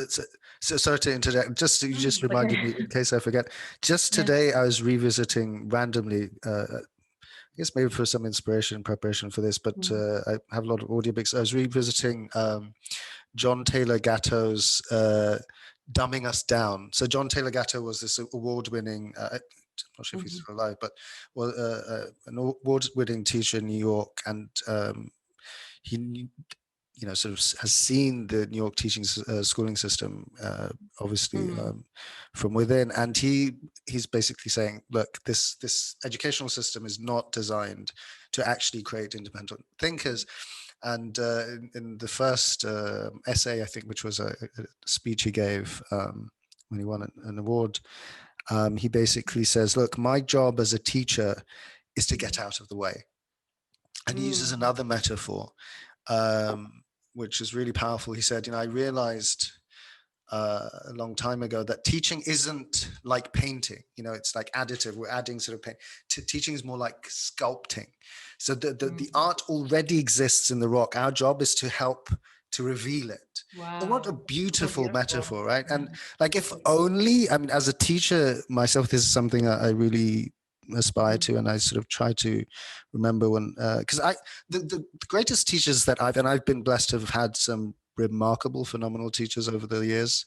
so sorry to interject. You
no,
just
it's okay.
reminded me, in case I forget. Just
Yeah.
today, I was revisiting randomly. I guess maybe for some inspiration and preparation for this, but
Mm,
I have a lot of audiobooks. I was revisiting John Taylor Gatto's "Dumbing Us Down." So John Taylor Gatto was this award-winning. I'm not sure if he's
mhm,
still alive, but was an award-winning teacher in New York, and he sort of has seen the New York teaching schooling system, obviously
mhm,
from within, and he's basically saying, look, this educational system is not designed to actually create independent thinkers. And in the first essay, I think, which was a speech he gave when he won an award, he basically says, look, my job as a teacher is to get out of the way. And he uses
mm,
another metaphor, which is really powerful. He said, I realized a long time ago that teaching isn't like painting. It's like additive. We're adding sort of paint. Teaching is more like sculpting. So the
mm.
art already exists in the rock. Our job is to help to reveal it. And what a
Wow, so
beautiful
beautiful.
metaphor, right?
Yeah.
And like, if only, I mean, as a teacher myself, this is something I really aspire
Mhm,
to, and I sort of try to remember when, because the greatest teachers that I've been blessed to have had some remarkable, phenomenal teachers over the years.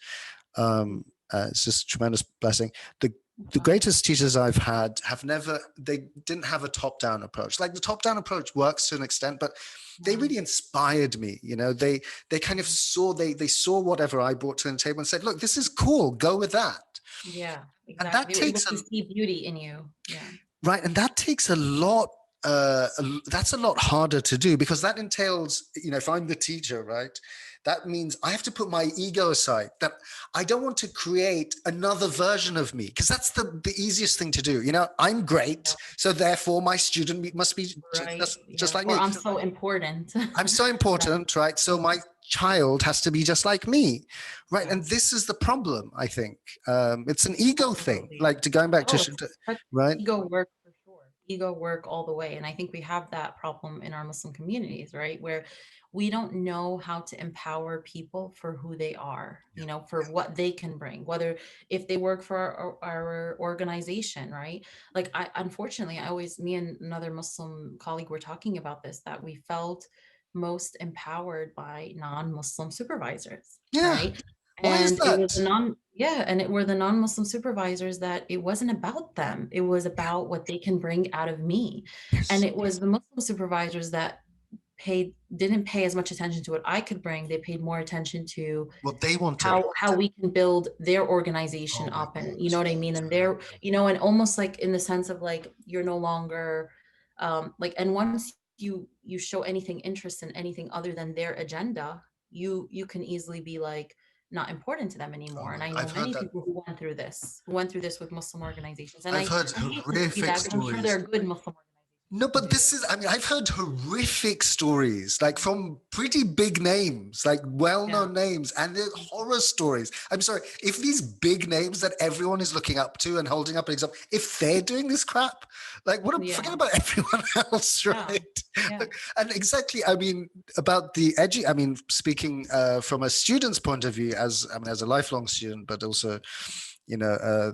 mhm,
It's just a tremendous blessing. The the
Wow.
greatest teachers I've had have never, they didn't have a top-down approach. Like the top-down approach works to an extent, but they
Yeah.
really inspired me. They kind of saw, they saw whatever I brought to the table and said, look, this is cool, go with that.
Yeah,
And
exactly.
that
They were able
takes
to
a,
see beauty in you. Yeah.
right, and that takes a lot. That's a lot harder to do because that entails, if I'm the teacher, right, that means I have to put my ego aside. That I don't want to create another version of me because that's the easiest thing to do. I'm great,
Yeah.
so therefore my student must be
Right.
just
Yes.
like
Or
me.
I'm so important.
I'm so
Right.
important, right? So
Yeah.
my child has to be just like me, right?
Yeah.
And this is the problem, I think. It's an ego thing,
Absolutely.
like to going back to,
Oh, it's such
right?
ego work for sure. Ego work all the way. And I think we have that problem in our Muslim communities, right? Where we don't know how to empower people for who they are,
Yeah,
for what they can bring, whether if they work for our organization, right? Like unfortunately, me and another Muslim colleague were talking about this, that we felt most empowered by non-Muslim supervisors,
yeah.
right?
Why is
And it was
that?
and it were the non-Muslim supervisors that it wasn't about them. It was about what they can bring out of me. And
Yes,
it was the Muslim supervisors that didn't pay as much attention to what I could bring. They paid more attention to
what they wanted.
how we can build their organization
Oh my
up, and
God.
and they're and almost like in the sense of like you're no longer and once you show anything interest in anything other than their agenda, you can easily be like not important to them
Oh
anymore.
my
And I
God.
know many people who went through this with Muslim organizations, and
I've heard
I hate to see
horrific
that because I'm sure there
stories.
are good Muslim organizations
No,
who
but
do
this
this.
is, I mean, I've heard horrific stories, like from pretty big names, like well
Yeah.
known names, and they're horror stories. I'm sorry, if these big names that everyone is looking up to and holding up an example, if they're doing this crap, like, forget
Yeah.
about everyone else,
Yeah.
right?
Yeah.
And exactly, I mean, about I mean, speaking from a student's point of view, as a lifelong student, but also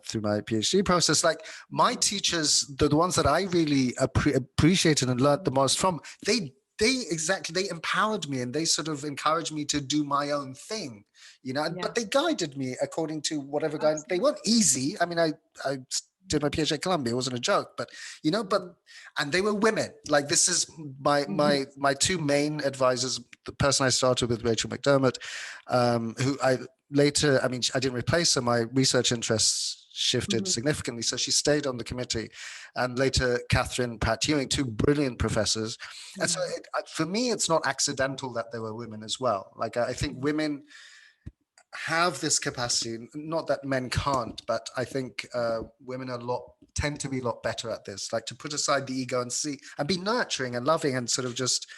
through my PhD process, like my teachers, the ones that I really appreciated and learned the most from, they empowered me and they sort of encouraged me to do my own thing,
Yeah.
but they guided me according to whatever guidance. They
Absolutely.
weren't easy. I mean, I did my PhD at Columbia. It wasn't a joke, but
Mhm.
and they were women. Like this is
Mhm.
my two main advisors. The person I started with, Rachel McDermott, who I later, I mean, I didn't replace her. My research interests shifted
Mhm.
significantly, so she stayed on the committee, and later Catherine Pratt Ewing, two brilliant professors. And so
Mhm.
for me, it's not accidental that there were women as well. Like I think women have this capacity, not that men can't, but I think women tend to be a lot better at this, like to put aside the ego and see and be nurturing and loving and sort of just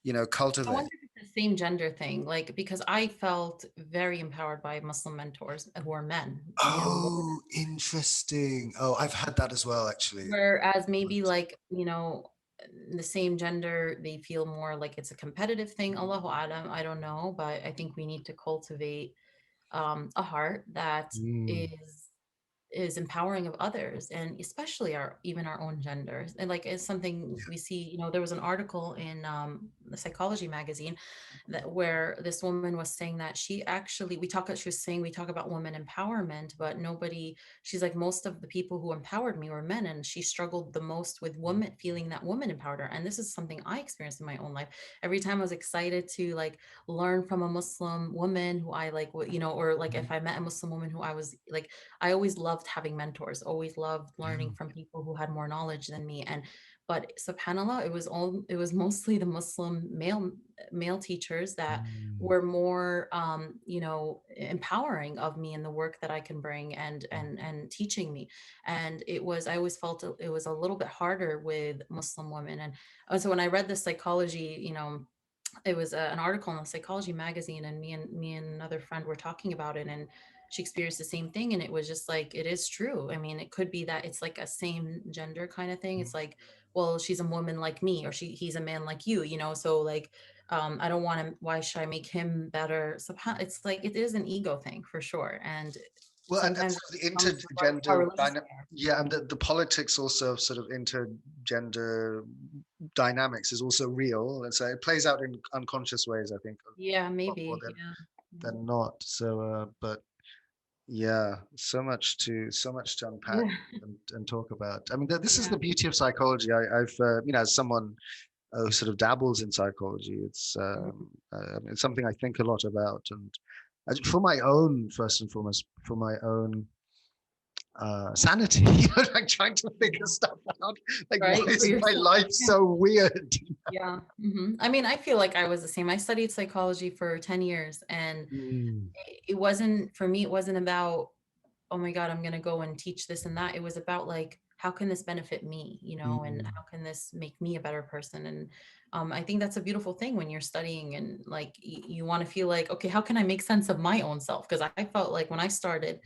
I
cultivate.
wonder if it's the same gender thing, like because I felt very empowered by Muslim mentors who are men, more,
Oh, interesting. Oh, I've had that as well, actually.
whereas maybe like, the same gender, they feel more like it's a competitive thing. Allahu Alam, I don't know, but I think we need to cultivate a heart that
Mm,
is empowering of others, and especially even our own genders. And like it's something
yeah.
we see, there was an article in the psychology magazine that where this woman was saying that she was saying we talk about women empowerment, but nobody she's like, most of the people who empowered me were men, and she struggled the most with women, feeling that women empowered her. And this is something I experienced in my own life. Every time I was excited to like learn from a Muslim woman who I like, or like if I met a Muslim woman who I was like, I always loved having mentors, always loved learning from people who had more knowledge than me. But subhanallah, it was mostly the Muslim male teachers that
Mm,
were more empowering of me in the work that I can bring, and teaching me. And I always felt it was a little bit harder with Muslim women. And so when I read the psychology, it was an article in the psychology magazine, and me and another friend were talking about it, and she experienced the same thing. And it was just like, it is true. I mean, it could be that it's like a same gender kind of thing. It's like, well, she's a woman like me, or he's a man like you, so like, I don't want to, why should I make him better? So it's like, it is an ego thing for sure. And
well, and
sometimes
sort of the
it comes regardless of how
intergender
religious they are.
yeah, and the politics also of sort of intergender dynamics is also real, and so it plays out in unconscious ways, I think,
Yeah,
a lot more
maybe. Yeah. Yeah.
than not. So, but Yeah, so much to unpack
Yeah.
and talk about. I mean, this is
Yeah.
the beauty of psychology. I've you know, as someone who sort of dabbles in psychology,
Mhm.
it's something I think a lot about, and for my own, first and foremost, for my own sanity, you know, like trying to figure
Yeah.
stuff out. Like, why
Right. For
is my
yourself.
life
Yeah.
so weird?
Yeah. I mean, I feel like I was the same. I studied psychology for 10 years, and
Mm,
it wasn't, for me, it wasn't about, oh my God, I'm going to go and teach this and that. It was about like, how can this benefit me, and
mm,
how can this make me a better person? And I think that's a beautiful thing when you're studying, and like you want to feel like, okay, how can I make sense of my own self? Because I felt like when I started,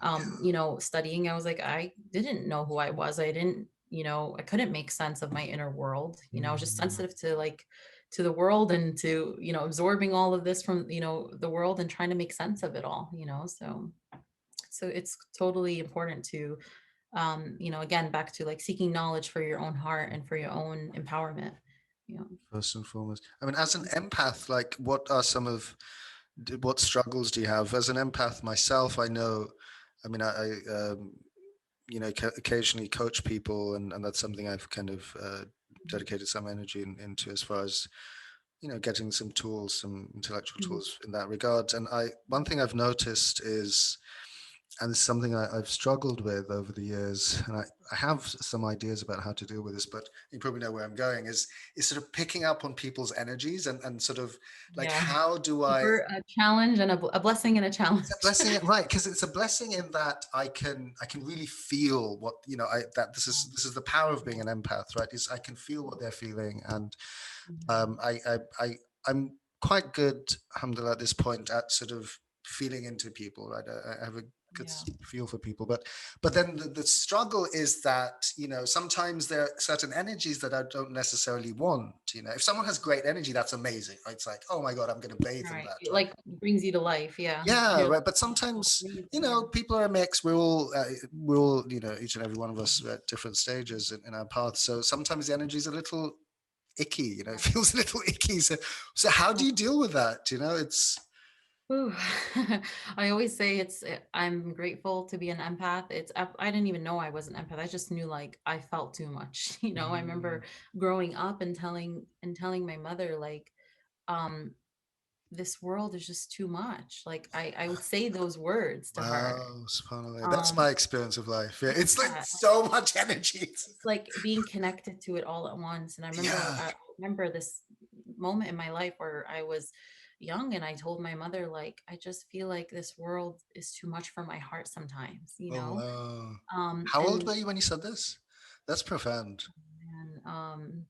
yeah.
studying, I was like, I didn't know who I was. I didn't, I couldn't make sense of my inner world. I was just
Mm,
sensitive to like, to the world, and to, absorbing all of this from, the world, and trying to make sense of it all, so it's totally important to, again, back to like seeking knowledge for your own heart and for your own empowerment, you know.
first and foremost. I mean, as an empath, like, what are some of what struggles do you have? As an empath myself, I know. I mean, you know, occasionally coach people, and that's something I've kind of dedicated some energy into, as far as, you know, getting some tools, some intellectual
Mhm.
tools in that regard. And one thing I've noticed is, and it's something I've struggled with over the years, and I have some ideas about how to deal with this, but you probably know where I'm going, is sort of picking up on people's energies, and sort of like,
Yeah.
how do I,
A challenge and a blessing and a challenge.
it's a blessing, right? Because it's a blessing in that I can really feel what, you know, I that this is the power of being an empath, right? Is I can feel what they're feeling, and
Mhm.
um, I, I, I, I'm quite good, alhamdulillah, at this point, at sort of feeling into people, right? I have a good
Yeah.
feel for people, but then the struggle is that, you know, sometimes there are certain energies that I don't necessarily want. You know, if someone has great energy, that's amazing, right? It's like, oh my God, I'm going to bathe in
Right.
that,
It
right?
like brings you to life. Yeah.
Yeah,
You're like,
right. But
"Oh,
sometimes, you
amazing."
know,
Yeah.
people are a mix. We're all, you know, each and every one of us at different stages in our paths. So sometimes the energy is a little icky, you know, it feels a little icky. So how do you deal with that? You know, it's
Ooh. I always say I'm grateful to be an empath. I didn't even know I was an empath. I just knew like I felt too much. I
mm,
remember growing up and telling my mother like, um, this world is just too much. Like I would say those words to her.
wow, subhanAllah. That's
Um,
my experience of life. Yeah, it's like
yeah,
so much energy.
it's like being connected to it all at once. And
Yeah.
I remember this moment in my life where I was young, and I told my mother, like, I just feel like this world is too much for my heart sometimes,
Oh wow.
um
How old
and
were you when you said this? That's profound.
and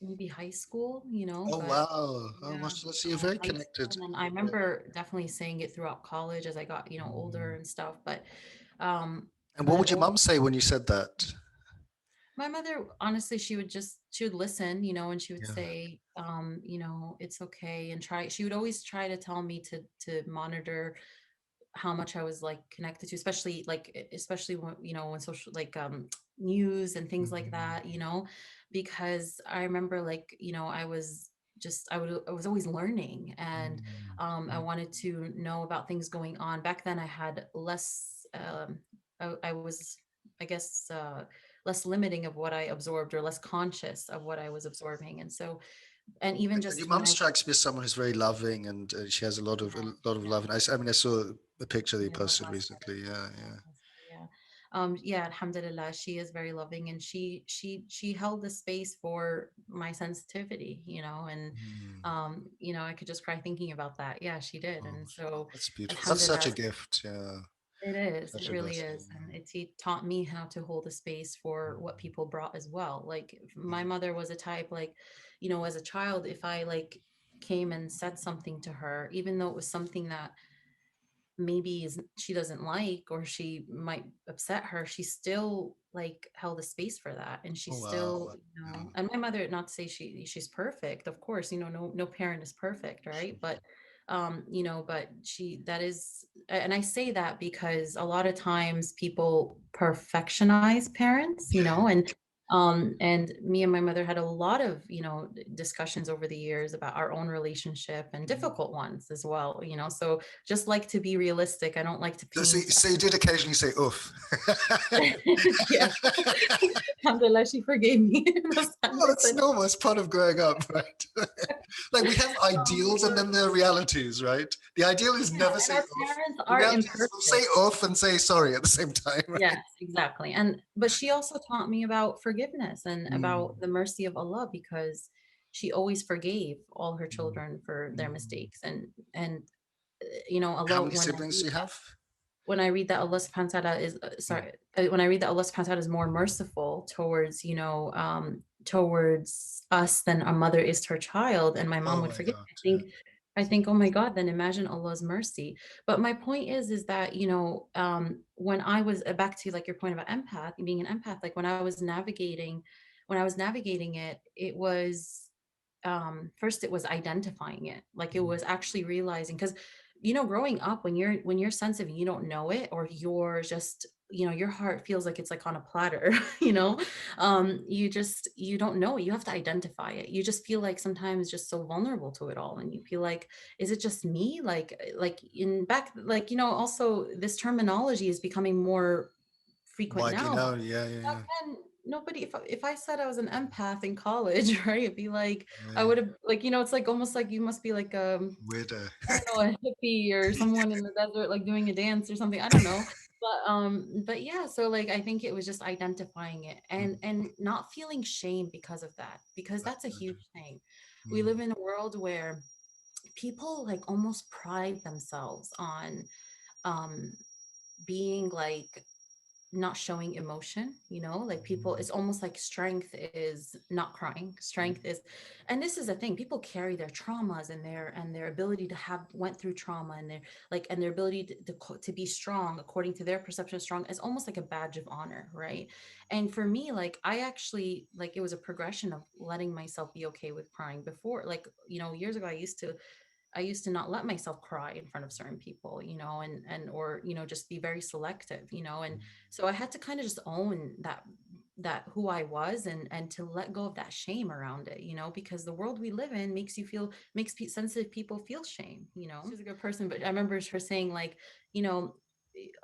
maybe high school,
Oh
but
wow. Oh,
yeah,
mashallah. So you're very
high school.
connected.
And then I
Yeah.
remember definitely saying it throughout college as I got, older
Mm.
and stuff. Um
And what
but
would
it
your mum say when you said that?
My mother, honestly, she would listen, and she would
Yeah.
say, it's okay, and try. She would always try to tell me to monitor how much I was like connected to, especially especially when, when social, like, news and things like
Mm,
that, because I remember, like, I was always learning, and
mm,
I
mm.
wanted to know about things going on. Back then I had less, I was, I guess, less limiting of what I absorbed, or less conscious of what I was absorbing. And so, and even
And your
just when
mum
I,
strikes me as someone who's very loving, and she has
yeah,
a lot of
yeah,
love. And I mean, I saw a picture that you
yeah, God
posted
bless her.
recently. Yeah,
God
yeah.
bless her, yeah. Yeah, alhamdulillah, she is very loving, and she held the space for my sensitivity, and
Mm.
I could just cry thinking about that. Yeah, she did.
Oh,
And so,
that's beautiful. That's such
alhamdulillah,
a gift. Yeah,
it is. It
such a
really
blessing.
is. And he taught me how to hold a space for what people brought as well. Like, if
Yeah.
my mother was a type, like, as a child, if I like came and said something to her, even though it was something that maybe she doesn't like, or she might upset her, she still like held a space for that. And she
Oh wow.
still,
Yeah.
and my mother, not to say she's perfect, of course, no parent is perfect, right? But but she that is, and I say that because a lot of times people perfectionize parents, and And me and my mother had a lot of, discussions over the years about our own relationship and
Mm.
difficult ones as well, so just like to be realistic. I don't like to
So,
paint.
so you did occasionally say "oof."
Yes. Alhamdulillah, she forgave me those times
Well,
I
it's
said,
normal. It's part of growing up, right? Like we have
oh my
ideals and
God.
then there are realities, right? The ideal is
Yeah,
never
and
say
our
"oof."
parents
The
are
reality is we'll say
imperfect.
"oof" and say sorry at the same time,
Yes,
right?
exactly. But she also taught me about forgiveness and about
Mm,
the mercy of Allah, because she always forgave all her
mm,
children for their
mm.
mistakes. And
How
Allah,
many siblings do you have?
when I read that Allah subhanahu wa ta'ala is
Mm.
when I read that Allah subhanahu wa ta'ala is more merciful towards, towards us than a mother is to her child, and my mom
Oh
would
my
forgive
God.
me.
Yeah.
I think, oh my God, then imagine Allah's mercy. But my point is that, when I was back to like your point about empath, being an empath, like when I was navigating it, it was first it was identifying it, like it
Mm.
was actually realizing, because growing up, when you're sensitive and you don't know it, or you're just, your heart feels like it's like on a platter, you don't know it, you have to identify it, you just feel like sometimes just so vulnerable to it all, and you feel like, is it just me, like in back, like, also this terminology is becoming more frequent
Widely
now.
known. Yeah, yeah,
Back
yeah.
then, nobody, if I said I was an empath in college, right, it'd be like, I
Yeah.
would have, like, it's like almost like you must be like,
Weirder.
I don't know, a hippie or someone in the desert, like doing a dance or something. I don't know. But yeah, so like I think it was just identifying it, and
Mm,
not feeling shame because of that, because
that's
that's a
good.
huge thing. We
Mm,
live in a world where people like almost pride themselves on um being like not showing emotion, like people,
mm,
it's almost like strength is not crying,
mm,
strength is, and this is the thing, people carry their traumas and their ability to have went through trauma, and their like, and their ability to be strong according to their perception of strong, is almost like a badge of honor, right? And for me, like, I actually, like, it was a progression of letting myself be okay with crying. Before, like, years ago, I used to not let myself cry in front of certain people, and or, just be very selective, and
mm.
so I had to kind of just own that who I was, and to let go of that shame around it, because the world we live in makes sensitive people feel shame. She's a good person, but I remember her saying, like, you know,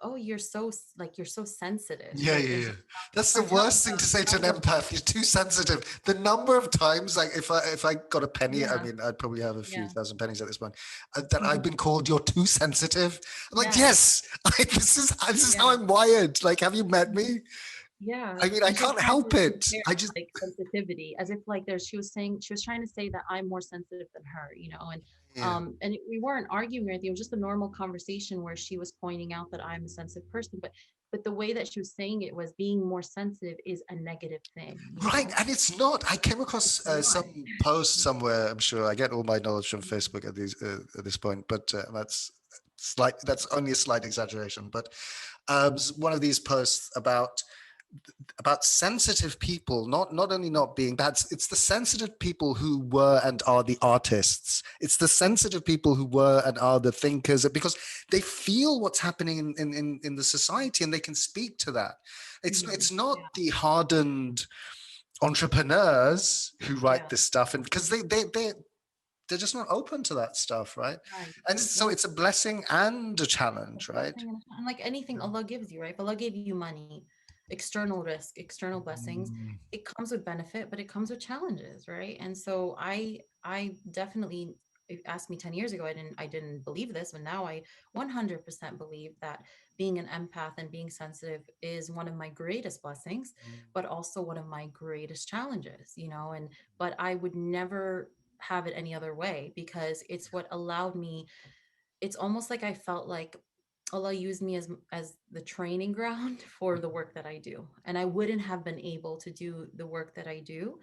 oh, you're so sensitive,
Yeah,
like
yeah,
there's
yeah. That's the
her telling
worst thing to say to an empath. You're too sensitive. The number of times, like if I got a penny, I
yeah,
mean, I'd probably have a few
yeah,
thousand pennies at this point. That I've
mhm,
been called "you're too sensitive." I'm like,
yeah,
yes, this is how
yeah.
I'm wired. Like, have you met
Mhm.
me?
Yeah,
I mean, I
and she was
can't
trying
help
to
it.
compare
I just,
like sensitivity, as if like there she was saying, she was trying to say that I'm more sensitive than her,
yeah.
we weren't arguing or anything. It was just a normal conversation where she was pointing out that I'm a sensitive person, but the way that she was saying it was being more sensitive is a negative thing,
Right, and it's not. I came
It's
across
not.
some post somewhere. I'm sure I get all my knowledge from Facebook at this point, but that's only a slight exaggeration. But one of these posts about sensitive people, not only not being bad, it's the sensitive people who were and are the artists. It's the sensitive people who were and are the thinkers, because they feel what's happening in the society and they can speak to that.
Mhm.
It's
Yeah,
not the hardened entrepreneurs who write
yeah,
this stuff, and because they're just not open to that stuff, right?
right.
And so
Yeah.
it's a blessing and a
A
challenge, right?
blessing and like anything Allah gives you, right? If Allah gave you money, external risk, external blessings,
Mm,
it comes with benefit, but it comes with challenges, right? And so I definitely, if you asked me 10 years ago, I didn't believe this, but now I 100% believe that being an empath and being sensitive is one of my greatest blessings,
mm,
but also one of my greatest challenges, and but I would never have it any other way, because it's what allowed me, it's almost like I felt like Allah used me as the training ground for the work that I do. And I wouldn't have been able to do the work that I do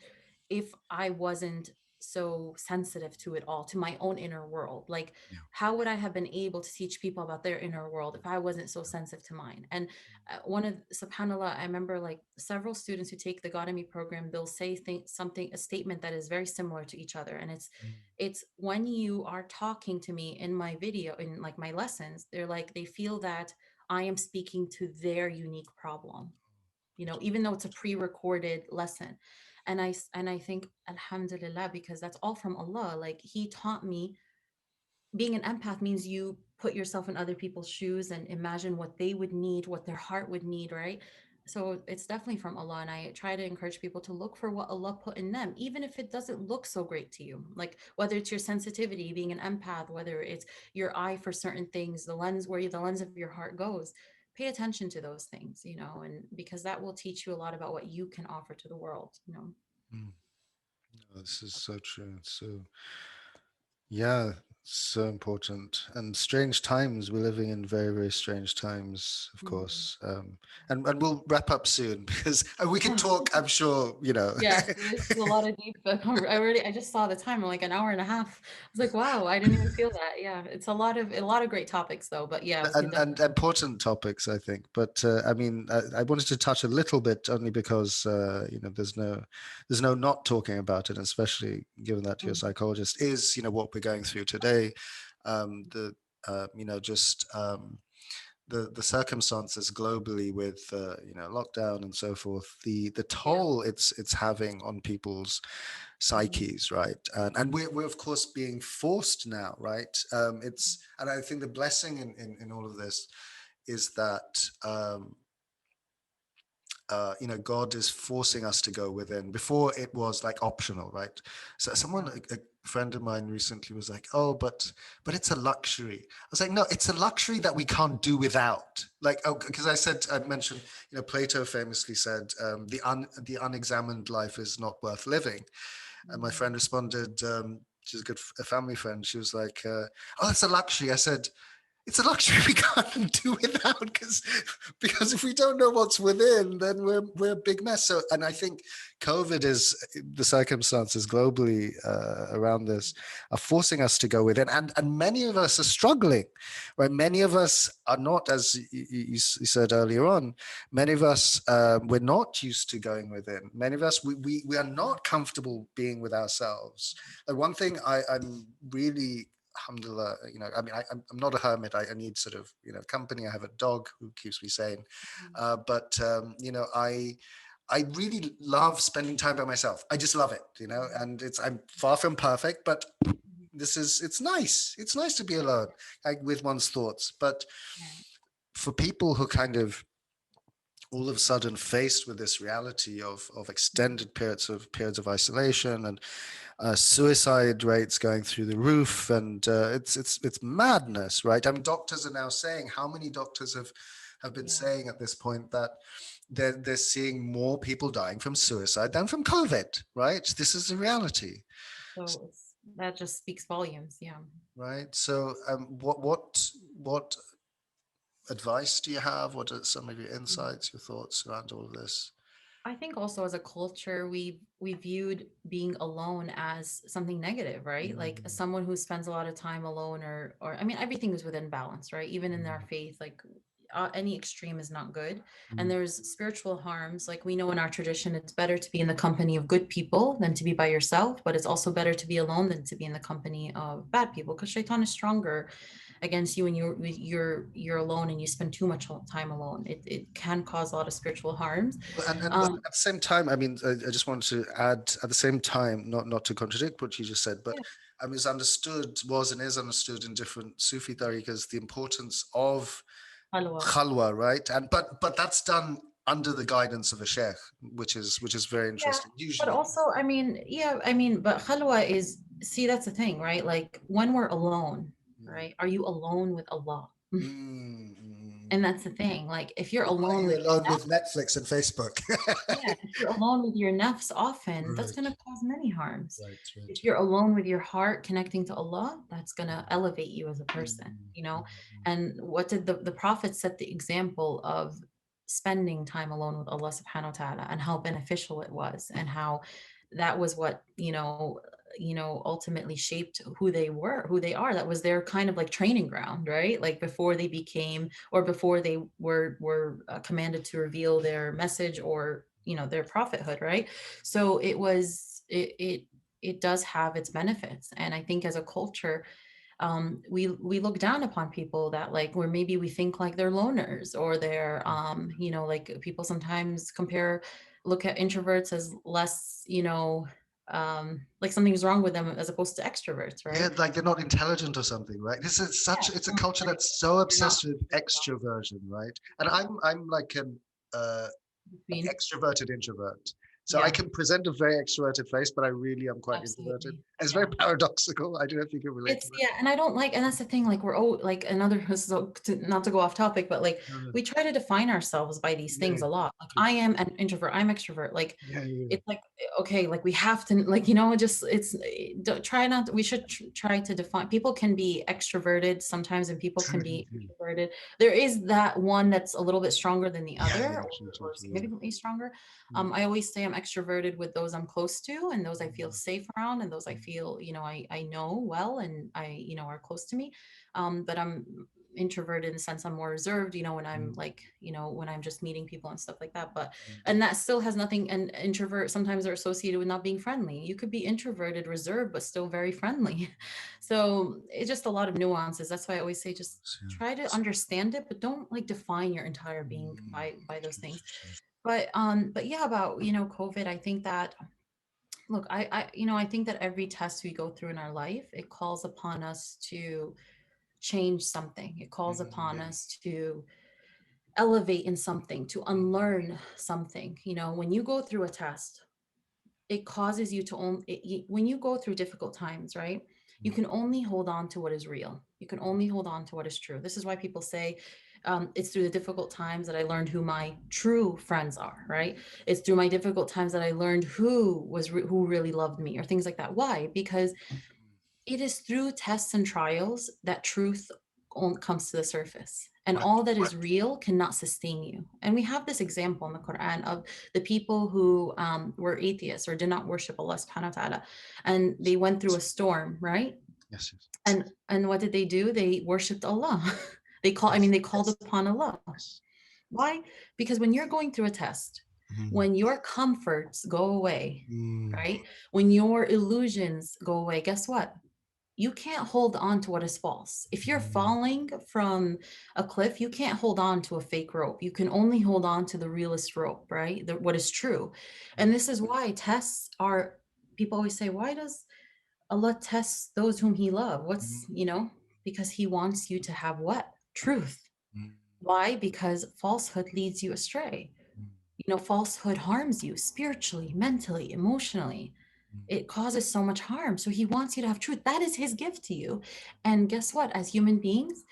if I wasn't so sensitive to it all, to my own inner world. Like,
yeah.
how would I have been able to teach people about their inner world if I wasn't so sensitive to mine? And one of, subhanallah, I remember like several students who take the God in Me program, they'll say something, a statement that is very similar to each other. And
Mm.
it's when you are talking to me in my video, in like my lessons, they're like, they feel that I am speaking to their unique problem. even though it's a pre-recorded lesson. And I think alhamdulillah, because that's all from Allah. Like, he taught me. Being an empath means you put yourself in other people's shoes and imagine what they would need, what their heart would need, right? So it's definitely from Allah. And I try to encourage people to look for what Allah put in them, even if it doesn't look so great to you. Like, whether it's your sensitivity, being an empath, whether it's your eye for certain things, the lens where the lens of your heart goes. Pay attention to those things, and because that will teach you a lot about what you can offer to the world.
Mm. No, this is so true. So yeah, so important. And strange times. We're living in very, very strange times, of
Mhm.
course. And we'll wrap up soon because we could talk, I'm sure,
Yeah, this is a lot of deep. I just saw the time. I'm like an hour and a half. I was like, wow, I didn't even feel that. Yeah, it's a lot of great topics though. But yeah, we could
and
definitely.
important topics, I think. But I mean, I wanted to touch a little bit only because there's no not talking about it, especially given that you're a
Mhm.
psychologist. Is what we're going through today, the just the circumstances globally with lockdown and so forth, the
Yeah.
toll it's having on people's
Mhm.
psyches, right? And we're of course being forced now, right? And I think the blessing in all of this is that God is forcing us to go within. Before it was like optional, right? So someone,
Yeah.
a friend of mine recently was like, "Oh, but it's a luxury." I was like, "No, it's a luxury that we can't do without." Like, oh, because I mentioned, Plato famously said, the unexamined life is not worth living." And my
Mhm.
friend responded, she's a family friend. She was like, "Oh, that's a luxury." I said, it's a luxury we can't do without because if we don't know what's within, then we're a big mess. So, and I think COVID is the circumstances globally around this are forcing us to go within, and many of us are struggling, right? Many of us are not, as you said earlier on. Many of us we're not used to going within. Many of us we are not comfortable being with ourselves. Like one thing I'm really alhamdulillah, I mean, I'm not a hermit. I need sort of, company. I have a dog who keeps me sane.
Mhm.
But, I really love spending time by myself. I just love it, and I'm far from perfect, but
Mhm.
it's nice. It's nice to be alone, like with one's thoughts. But
Right.
for people who kind of all of a sudden faced with this reality of
Mhm.
extended periods of isolation and suicide rates going through the roof, and it's madness, right? I mean, doctors are now saying, how many doctors have been
Yeah.
saying at this point that they're seeing more people dying from suicide than from COVID, right? This is the reality,
So that just speaks volumes. Yeah.
right? So, what advice do you have? What are some of your insights, your thoughts around all of this?
I think also as a culture, we viewed being alone as something negative, right? Like
Mm,
someone who spends a lot of time alone, or I mean, everything is within balance, right? Even in our
mm,
faith, like any extreme is not good. And
mm.
there's spiritual harms. Like we know in our tradition, it's better to be in the company of good people than to be by yourself, but it's also better to be alone than to be in the company of bad people because shaitan is stronger against you and you're alone and you spend too much time alone. It can cause a lot of spiritual harms.
And
um
at the same time, I mean, I just wanted to add, at the same time, not to contradict what you just said, but
yeah,
I mean, it's understood, was and is understood in different Sufi tariqas, the importance of
halwa.
khalwa, right? And but that's done under the guidance of a sheikh, which is very
Yeah,
interesting.
but
Usually,
also but khalwa is, see, that's the thing, right? Like when we're alone,
mm,
right, are you alone with Allah?
mm, mm.
And that's the thing, like if you're
Or are
alone
you
with your
alone with Netflix and Facebook?
Yeah, if you're alone with your nafs often, that's
Right,
going to cause many harms.
right, right.
If you're alone with your heart connecting to Allah, that's going to elevate you as a
Mm,
person,
mm,
And what did the Prophet set the example of spending time alone with Allah subhanahu wa ta'ala and how beneficial it was and how that was what, ultimately shaped who they were, who they are. That was their kind of like training ground, right? Like before they became or before they were commanded to reveal their message or their prophethood, right? So it does have its benefits. And I think as a culture, We look down upon people that like, where maybe we think like they're loners, or they're like people sometimes look at introverts as less, like something's wrong with them as opposed to extroverts,
Yeah,
right?
like they're not intelligent or something, right? This is such, it's a culture that's so
They're not
obsessed with extroversion, right? And I'm like an
between.
extroverted introvert. So I
Yeah,
can present a very extroverted face, but I really am quite introverted.
absolutely.
It's very
Yeah.
paradoxical. I don't know if you can relate to
It's yeah, and I don't like, and that's the thing. Like we're like another. This is not to go off topic, but like
that.
we try to define ourselves by these
Yeah,
things a lot. Like
yeah,
I am an introvert. I'm extrovert. Like
yeah, yeah.
it's like okay, like we have to like just it's try not. We should try to define. People can be extroverted sometimes, and people can
True,
be
true.
introverted. There is that one that's a little bit stronger than the
Yeah,
other,
yeah, true, true,
or
true.
significantly stronger.
Yeah.
I always say I'm extroverted with those I'm close to, and those I feel
Mm,
safe around, and those I
mm,
feel, I know well, and are close to me. But I'm introverted in the sense I'm more reserved, when I'm
mm,
like, when I'm just meeting people and stuff like that. But,
mm,
and that still has nothing, and introvert sometimes are associated with not being friendly. You could be introverted, reserved, but still very friendly. So it's just a lot of nuances. That's why I always say just
yeah.
try to understand it, but don't like define your entire being
Mm,
by those
true,
things.
true, true.
But yeah, about COVID, I think that look, I think that every test we go through in our life, it calls upon us to change something. It calls upon
Mm,
us to elevate in something, to
mm,
unlearn something. When you go through a test, it causes you to when you go through difficult times, right? You
mm,
can only hold on to what is real. You can only hold on to what is true. This is why people say it's through the difficult times that I learned who my true friends are, right? It's through my difficult times that I learned who really loved me, or things like that. Why? Because it is through tests and trials that truth comes to the surface. And
right.
all that is real cannot sustain you. And we have this example in the Quran of the people who were atheists or did not worship Allah subhanahu wa ta'ala. And they went through a storm, right?
Yes, yes,
And what did they do? They worshipped Allah.
yes,
they called upon Allah.
yes.
Why? Because when you're going through a test,
Mm,
when your comforts go away,
mm,
right? When your illusions go away, guess what? You can't hold on to what is false. If you're
mm,
falling from a cliff, you can't hold on to a fake rope. You can only hold on to the realist rope, right? What is true.
mm,
And this is why tests are, people always say, why does Allah test those whom he loves? Because he wants you to have what? Truth.
mm,
Why? Because falsehood leads you astray.
mm,
Falsehood harms you spiritually, mentally, emotionally.
mm,
It causes so much harm. So he wants you to have truth. That is his gift to you. And guess what? As human beings,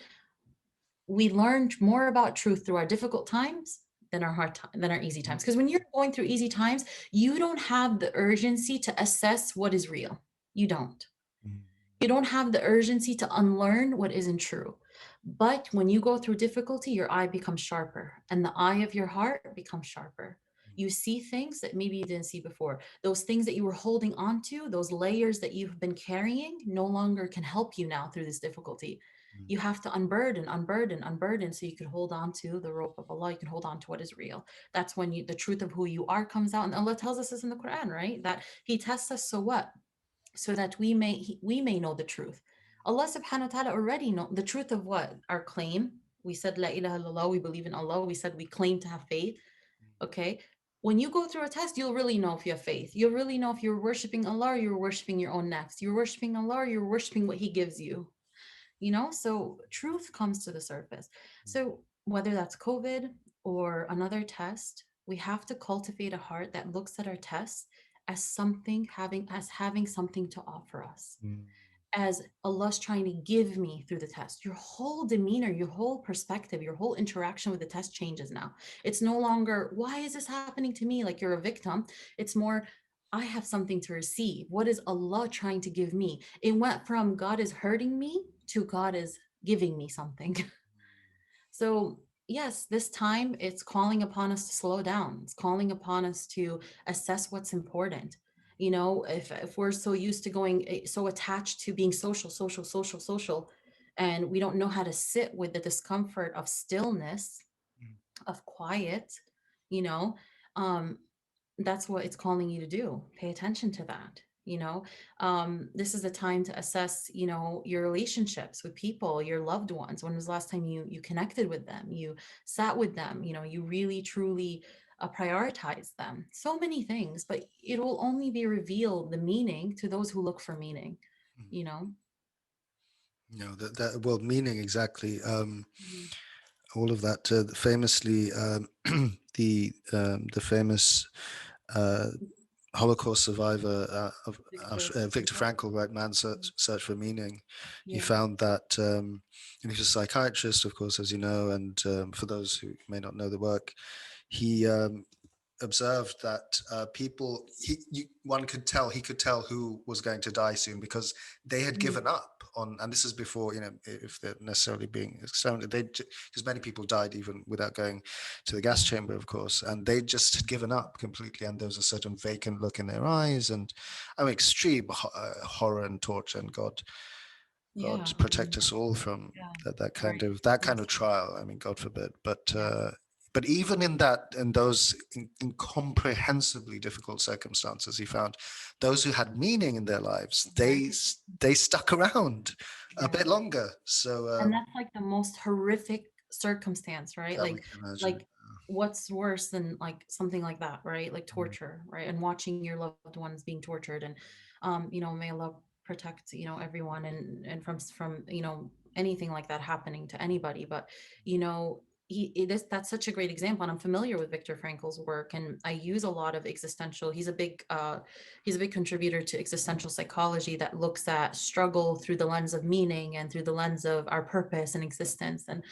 we learn more about truth through our difficult times than our than our easy
mm,
times. Because when you're going through easy times, you don't have the urgency to assess what is real. You don't.
mm,
You don't have the urgency to unlearn what isn't true. But when you go through difficulty, your eye becomes sharper and the eye of your heart becomes sharper. You see things that maybe you didn't see before. Those things that you were holding on to, those layers that you've been carrying, no longer can help you now through this difficulty.
mm,
You have to unburden, unburden, unburden so you can hold on to the rope of Allah. You can hold on to what is real. That's when the truth of who you are comes out. And Allah tells us this in the Quran, right? That He tests us so what? So that we may know the truth. Allah subhanahu wa ta'ala already know the truth of what? Our claim. We said La ilaha illallah, we believe in Allah. We said we claim to have faith. Okay. When you go through a test, you'll really know if you have faith. You'll really know if you're worshiping Allah or you're worshiping your own nafs. You're worshiping Allah or you're worshiping what He gives you. So truth comes to the surface. So whether that's COVID or another test, we have to cultivate a heart that looks at our tests as having something to offer us,
mm,
as Allah's trying to give me through the test. Your whole demeanor, your whole perspective, your whole interaction with the test changes now. It's no longer, why is this happening to me? Like you're a victim. It's more, I have something to receive. What is Allah trying to give me? It went from God is hurting me to God is giving me something. So, yes, this time it's calling upon us to slow down. It's calling upon us to assess what's important. If we're so used to going so attached to being social, social, social, social, and we don't know how to sit with the discomfort of stillness,
mm.
of quiet, you know, um, that's what it's calling you to do. Pay attention to that. you know. This is the time to assess, you know, your relationships with people, your loved ones. When was the last time you connected with them, you sat with them, you know, you really truly prioritize them? So many things, but it will only be revealed, the meaning, to those who look for meaning, you know.
That well, meaning exactly.
Mhm.
All of that. Famously, the famous uh, Holocaust survivor of
Victor
Viktor
Frankl.
Frankl, right? Man's Search for Meaning. He
Yeah.
found that, and he's a psychiatrist, of course, as you know. And for those who may not know the work, he observed that people, he could tell who was going to die soon because they had
Mhm.
given up on, and this is before, if they're necessarily being exterminated, because many people died even without going to the gas
Yeah.
chamber, of course, and they just had given up completely, and there was a certain vacant look in their eyes, and I mean, extreme horror and torture, and God
Yeah. I
protect
mean,
us all from
yeah.
that
Very
that kind of
gruesome.
trial. I mean, God forbid.
Yeah.
But even in those incomprehensibly difficult circumstances, he found those who had meaning in their lives,
Right.
they stuck around a
Yeah.
bit longer. So
And that's like the most horrific circumstance, right?
that we can imagine.
Like what's worse than like something like that, right? Like torture, right? And watching your loved ones being tortured. And you know, may Allah protect, you know, everyone, and from, you know, anything like that happening to anybody. But you know, that's such a great example, and I'm familiar with Viktor Frankl's work, and I use a lot of existential. He's a big contributor to existential psychology that looks at struggle through the lens of meaning and through the lens of our purpose and existence. And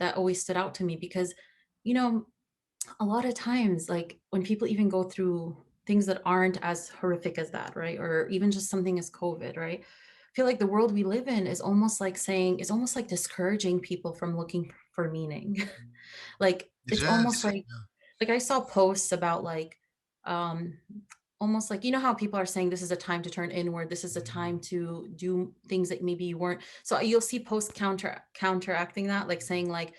that always stood out to me because, you know, a lot of times, like when people even go through things that aren't as horrific as that, right? Or even just something as COVID, right? I feel like the world we live in is almost like saying, it's almost like discouraging people from looking for meaning. Like
It
it's almost
is.
like I saw posts about like um almost like, you know how people are saying this is a time to turn inward, this is a time to do things that maybe you weren't. So you'll see posts counteracting that, like saying like,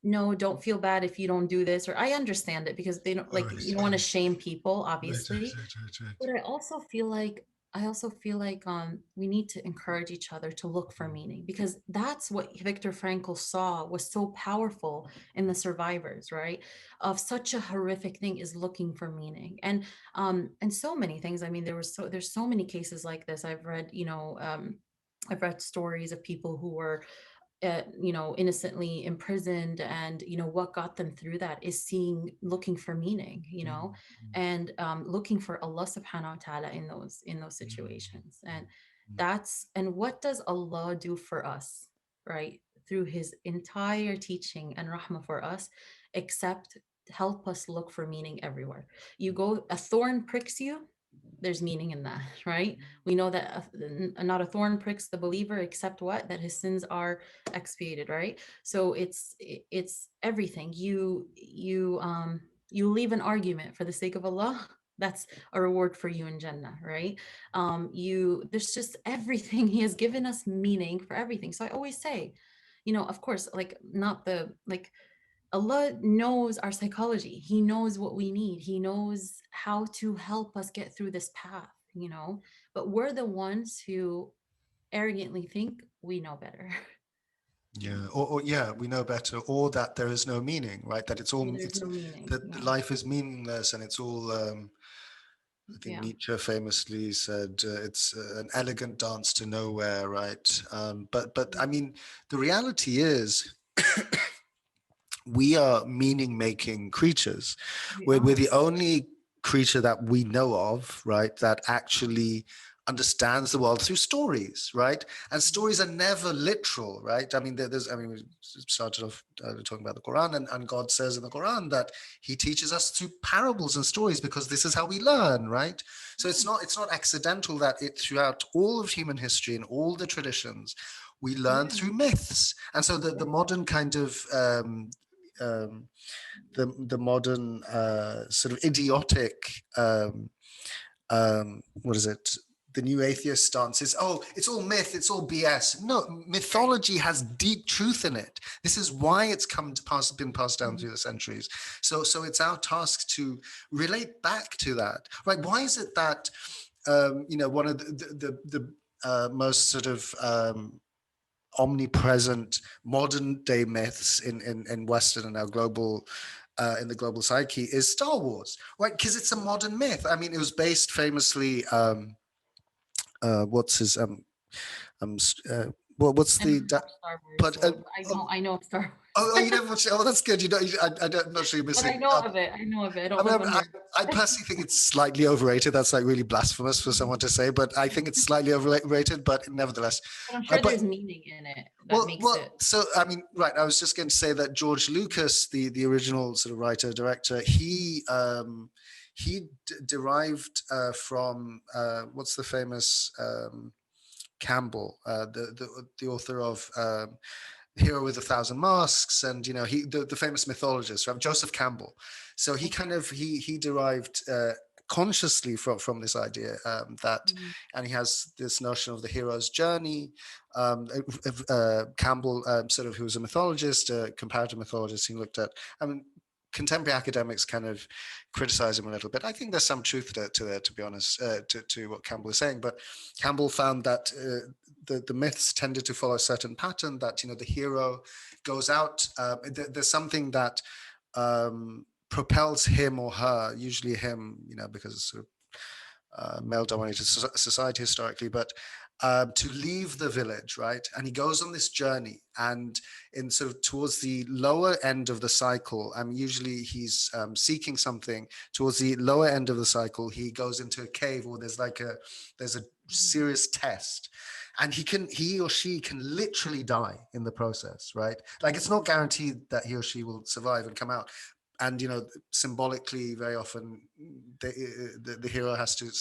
no, don't feel bad if you don't do this. Or I understand it because they don't,
All
like,
right.
you don't want to shame people,
Right,
obviously.
right, right, right,
But I also feel like we need to encourage each other to look for meaning, because that's what Viktor Frankl saw was so powerful in the survivors, right? Of such a horrific thing is looking for meaning. And so many things. I mean, there's so many cases like this. I've read stories of people who were you know, innocently imprisoned, and you know what got them through that is looking for meaning, you know, and looking for Allah subhanahu wa ta'ala in those situations. And what does Allah do for us, right, through his entire teaching and rahmah for us, except help us look for meaning everywhere. You go, a thorn pricks you, there's meaning in that, right? We know that not a thorn pricks the believer except what, that his sins are expiated, right? So it's everything. You leave an argument for the sake of Allah, that's a reward for you in Jannah, right? You There's just everything. He has given us meaning for everything. So I always say, you know, of course, like, not the like, Allah knows our psychology. He knows what we need. He knows how to help us get through this path, you know. But we're the ones who arrogantly think we know better. Yeah.
yeah. Or yeah, we know better, or that there is no meaning, right? That
Or there's
it's
no meaning.
that
Yeah.
life is meaningless, and it's all. I think
Yeah.
Nietzsche famously said it's an elegant dance to nowhere, right? But I mean, the reality is we are meaning-making creatures.
We
We're
are.
the only creature that we know of, right, that actually understands the world through stories, right? And stories are never literal, right? I mean, I mean, we started off talking about the Quran, and God says in the Quran that He teaches us through parables and stories because this is how we learn, right? So it's not accidental that it throughout all of human history and all the traditions we learn
Yeah.
through myths. And so the
Yeah.
modern kind of um, the modern sort of idiotic what is it? the new atheist stance is, oh, it's all myth, it's all BS. No,
Right.
mythology has deep truth in it. This is why it's been passed down
Mhm.
through the centuries. So it's our task to relate back to that, right? Why is it that one of the most sort of omnipresent modern day myths in Western and our global in the global psyche is Star Wars, right? Because it's a modern myth. I mean, it was based famously. What's his um what's
I don't
the
watch Star Wars,
but
so I know of Star
oh,
Wars.
you never watched it. Oh, that's good. You know, I'm not sure you're
But I
missing.
know of it. I know of it. I
I
don't
mean,
live under.
I personally think it's slightly overrated. That's like really blasphemous for someone to say, but I think it's slightly overrated. But nevertheless,
But I'm sure
but
there's meaning in it that
well,
makes
well.
it.
So I mean, right. I was just going to say that George Lucas, the original sort of writer director, he derived from what's the famous Campbell, the author of Hero with a Thousand Masks, and the famous mythologist, right? Joseph Campbell. So he
Okay.
kind of he derived consciously from this idea that,
Mhm.
and he has this notion of the hero's journey. Campbell, sort of, who was a mythologist, a comparative mythologist, he looked at. I mean, contemporary academics kind of criticize him a little bit. I think there's some truth to there, to be honest, to what Campbell is saying. But Campbell found that the myths tended to follow a certain pattern. That the hero goes out. There's something that propels him or her, usually him, because it's sort of male-dominated society historically, but to leave the village, right? And he goes on this journey, and in sort of towards the lower end of the cycle, usually he's seeking something. Towards the lower end of the cycle, he goes into a cave, or there's a serious test, and he or she can literally die in the process, right? Like, it's not guaranteed that he or she will survive and come out. And symbolically, very often the hero has to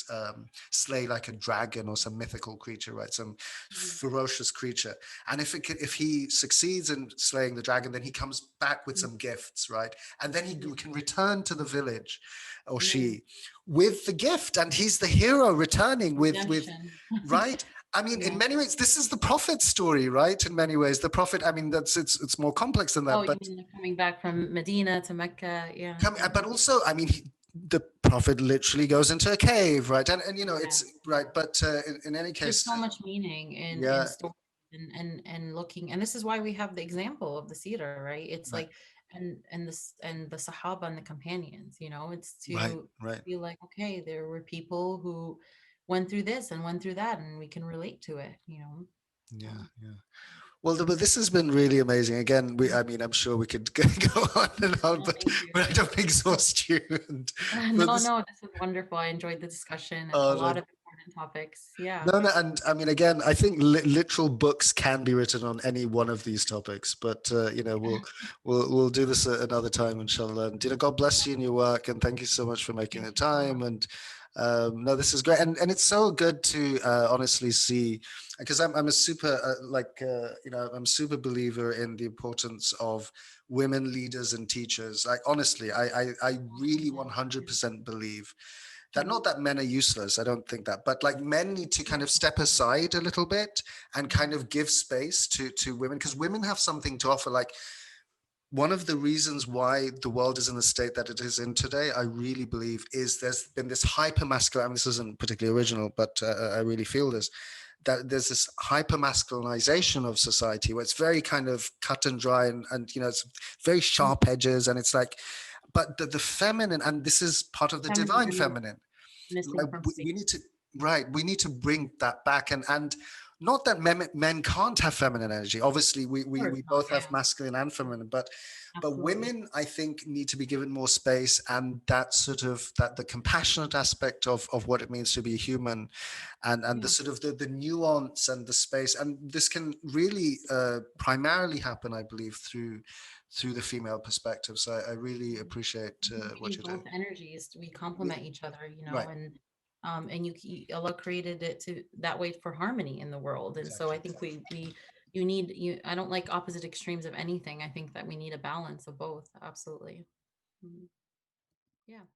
slay like a dragon or some mythical creature, right? Some
Mhm.
ferocious creature. And if he succeeds in slaying the dragon, then he comes back with
Mhm.
some gifts, right? And then he
Yeah.
can return to the village, or
Yeah.
she, with the gift, and he's the hero returning with
Redemption.
right. I mean, in
Yeah.
many ways, this is the prophet story, right? In many ways, the prophet. I mean, it's more complex than
Oh,
that,
you
but
mean coming back from Medina to Mecca? Yeah. Yeah.
but also, I mean, the prophet literally goes into a cave, right? And it's
Yes.
right, but in any
There's
case,
so much meaning in
yeah,
stories and looking, and this is why we have the example of the cedar, right? It's
right,
like, and the Sahaba and the companions, it's
right,
to
right,
be like, okay, there were people who went through this and went through that, and we can relate to it.
yeah,
Um,
yeah. Well, but this has been really amazing. Again, I mean, I'm sure we could go on and on,
no,
but
thank you.
I don't exhaust you. And, but
No,
this,
no, this is wonderful. I enjoyed the discussion. A
uh,
lot of important topics. Yeah.
no, no, and I mean, again, I think literal books can be written on any one of these topics, but
Yeah.
we'll do this another time, inshallah. And God bless you in your work, and thank you so much for making
Thank
the
you so much.
time. And no, this is great, and it's so good to honestly see, because I'm a super I'm a super believer in the importance of women leaders and teachers. Like, honestly, I really
Yeah.
100% believe that,
Mhm.
not that men are useless, I don't think that, but like, men need to kind of step aside a little bit and kind
Mhm.
of give space to women, because women have something to offer. Like, one of the reasons why the world is in the state that it is in today, I really believe, is there's been this hyper masculine. I mean, this isn't particularly original, but I really feel this, that there's this hyper masculinization of society where it's very kind of cut and dry, and it's very
Mhm.
sharp edges, and it's like, but the feminine, and this is part of the divine
Feminism is
feminine.
missing
Like,
from
we
space.
need to, right, we need to bring that back, and not that men can't have feminine energy. Obviously,
Of course
we
not.
both have
Yeah,
masculine and feminine, but
absolutely.
women, I think, need to be given more space, and that sort of, that the compassionate aspect of what it means to be human, and the
Yeah.
sort of the nuance and the space, and this can really primarily happen, I believe, through the female perspective. So I really appreciate
We
what
need
you're
both
doing.
energies. We
Yeah,
complement each other,
right,
and Allah created it to that way for harmony in the world. And so I
exactly.
think you need you. I don't like opposite extremes of anything. I think that we need a balance of both. Absolutely. Mhm. Yeah.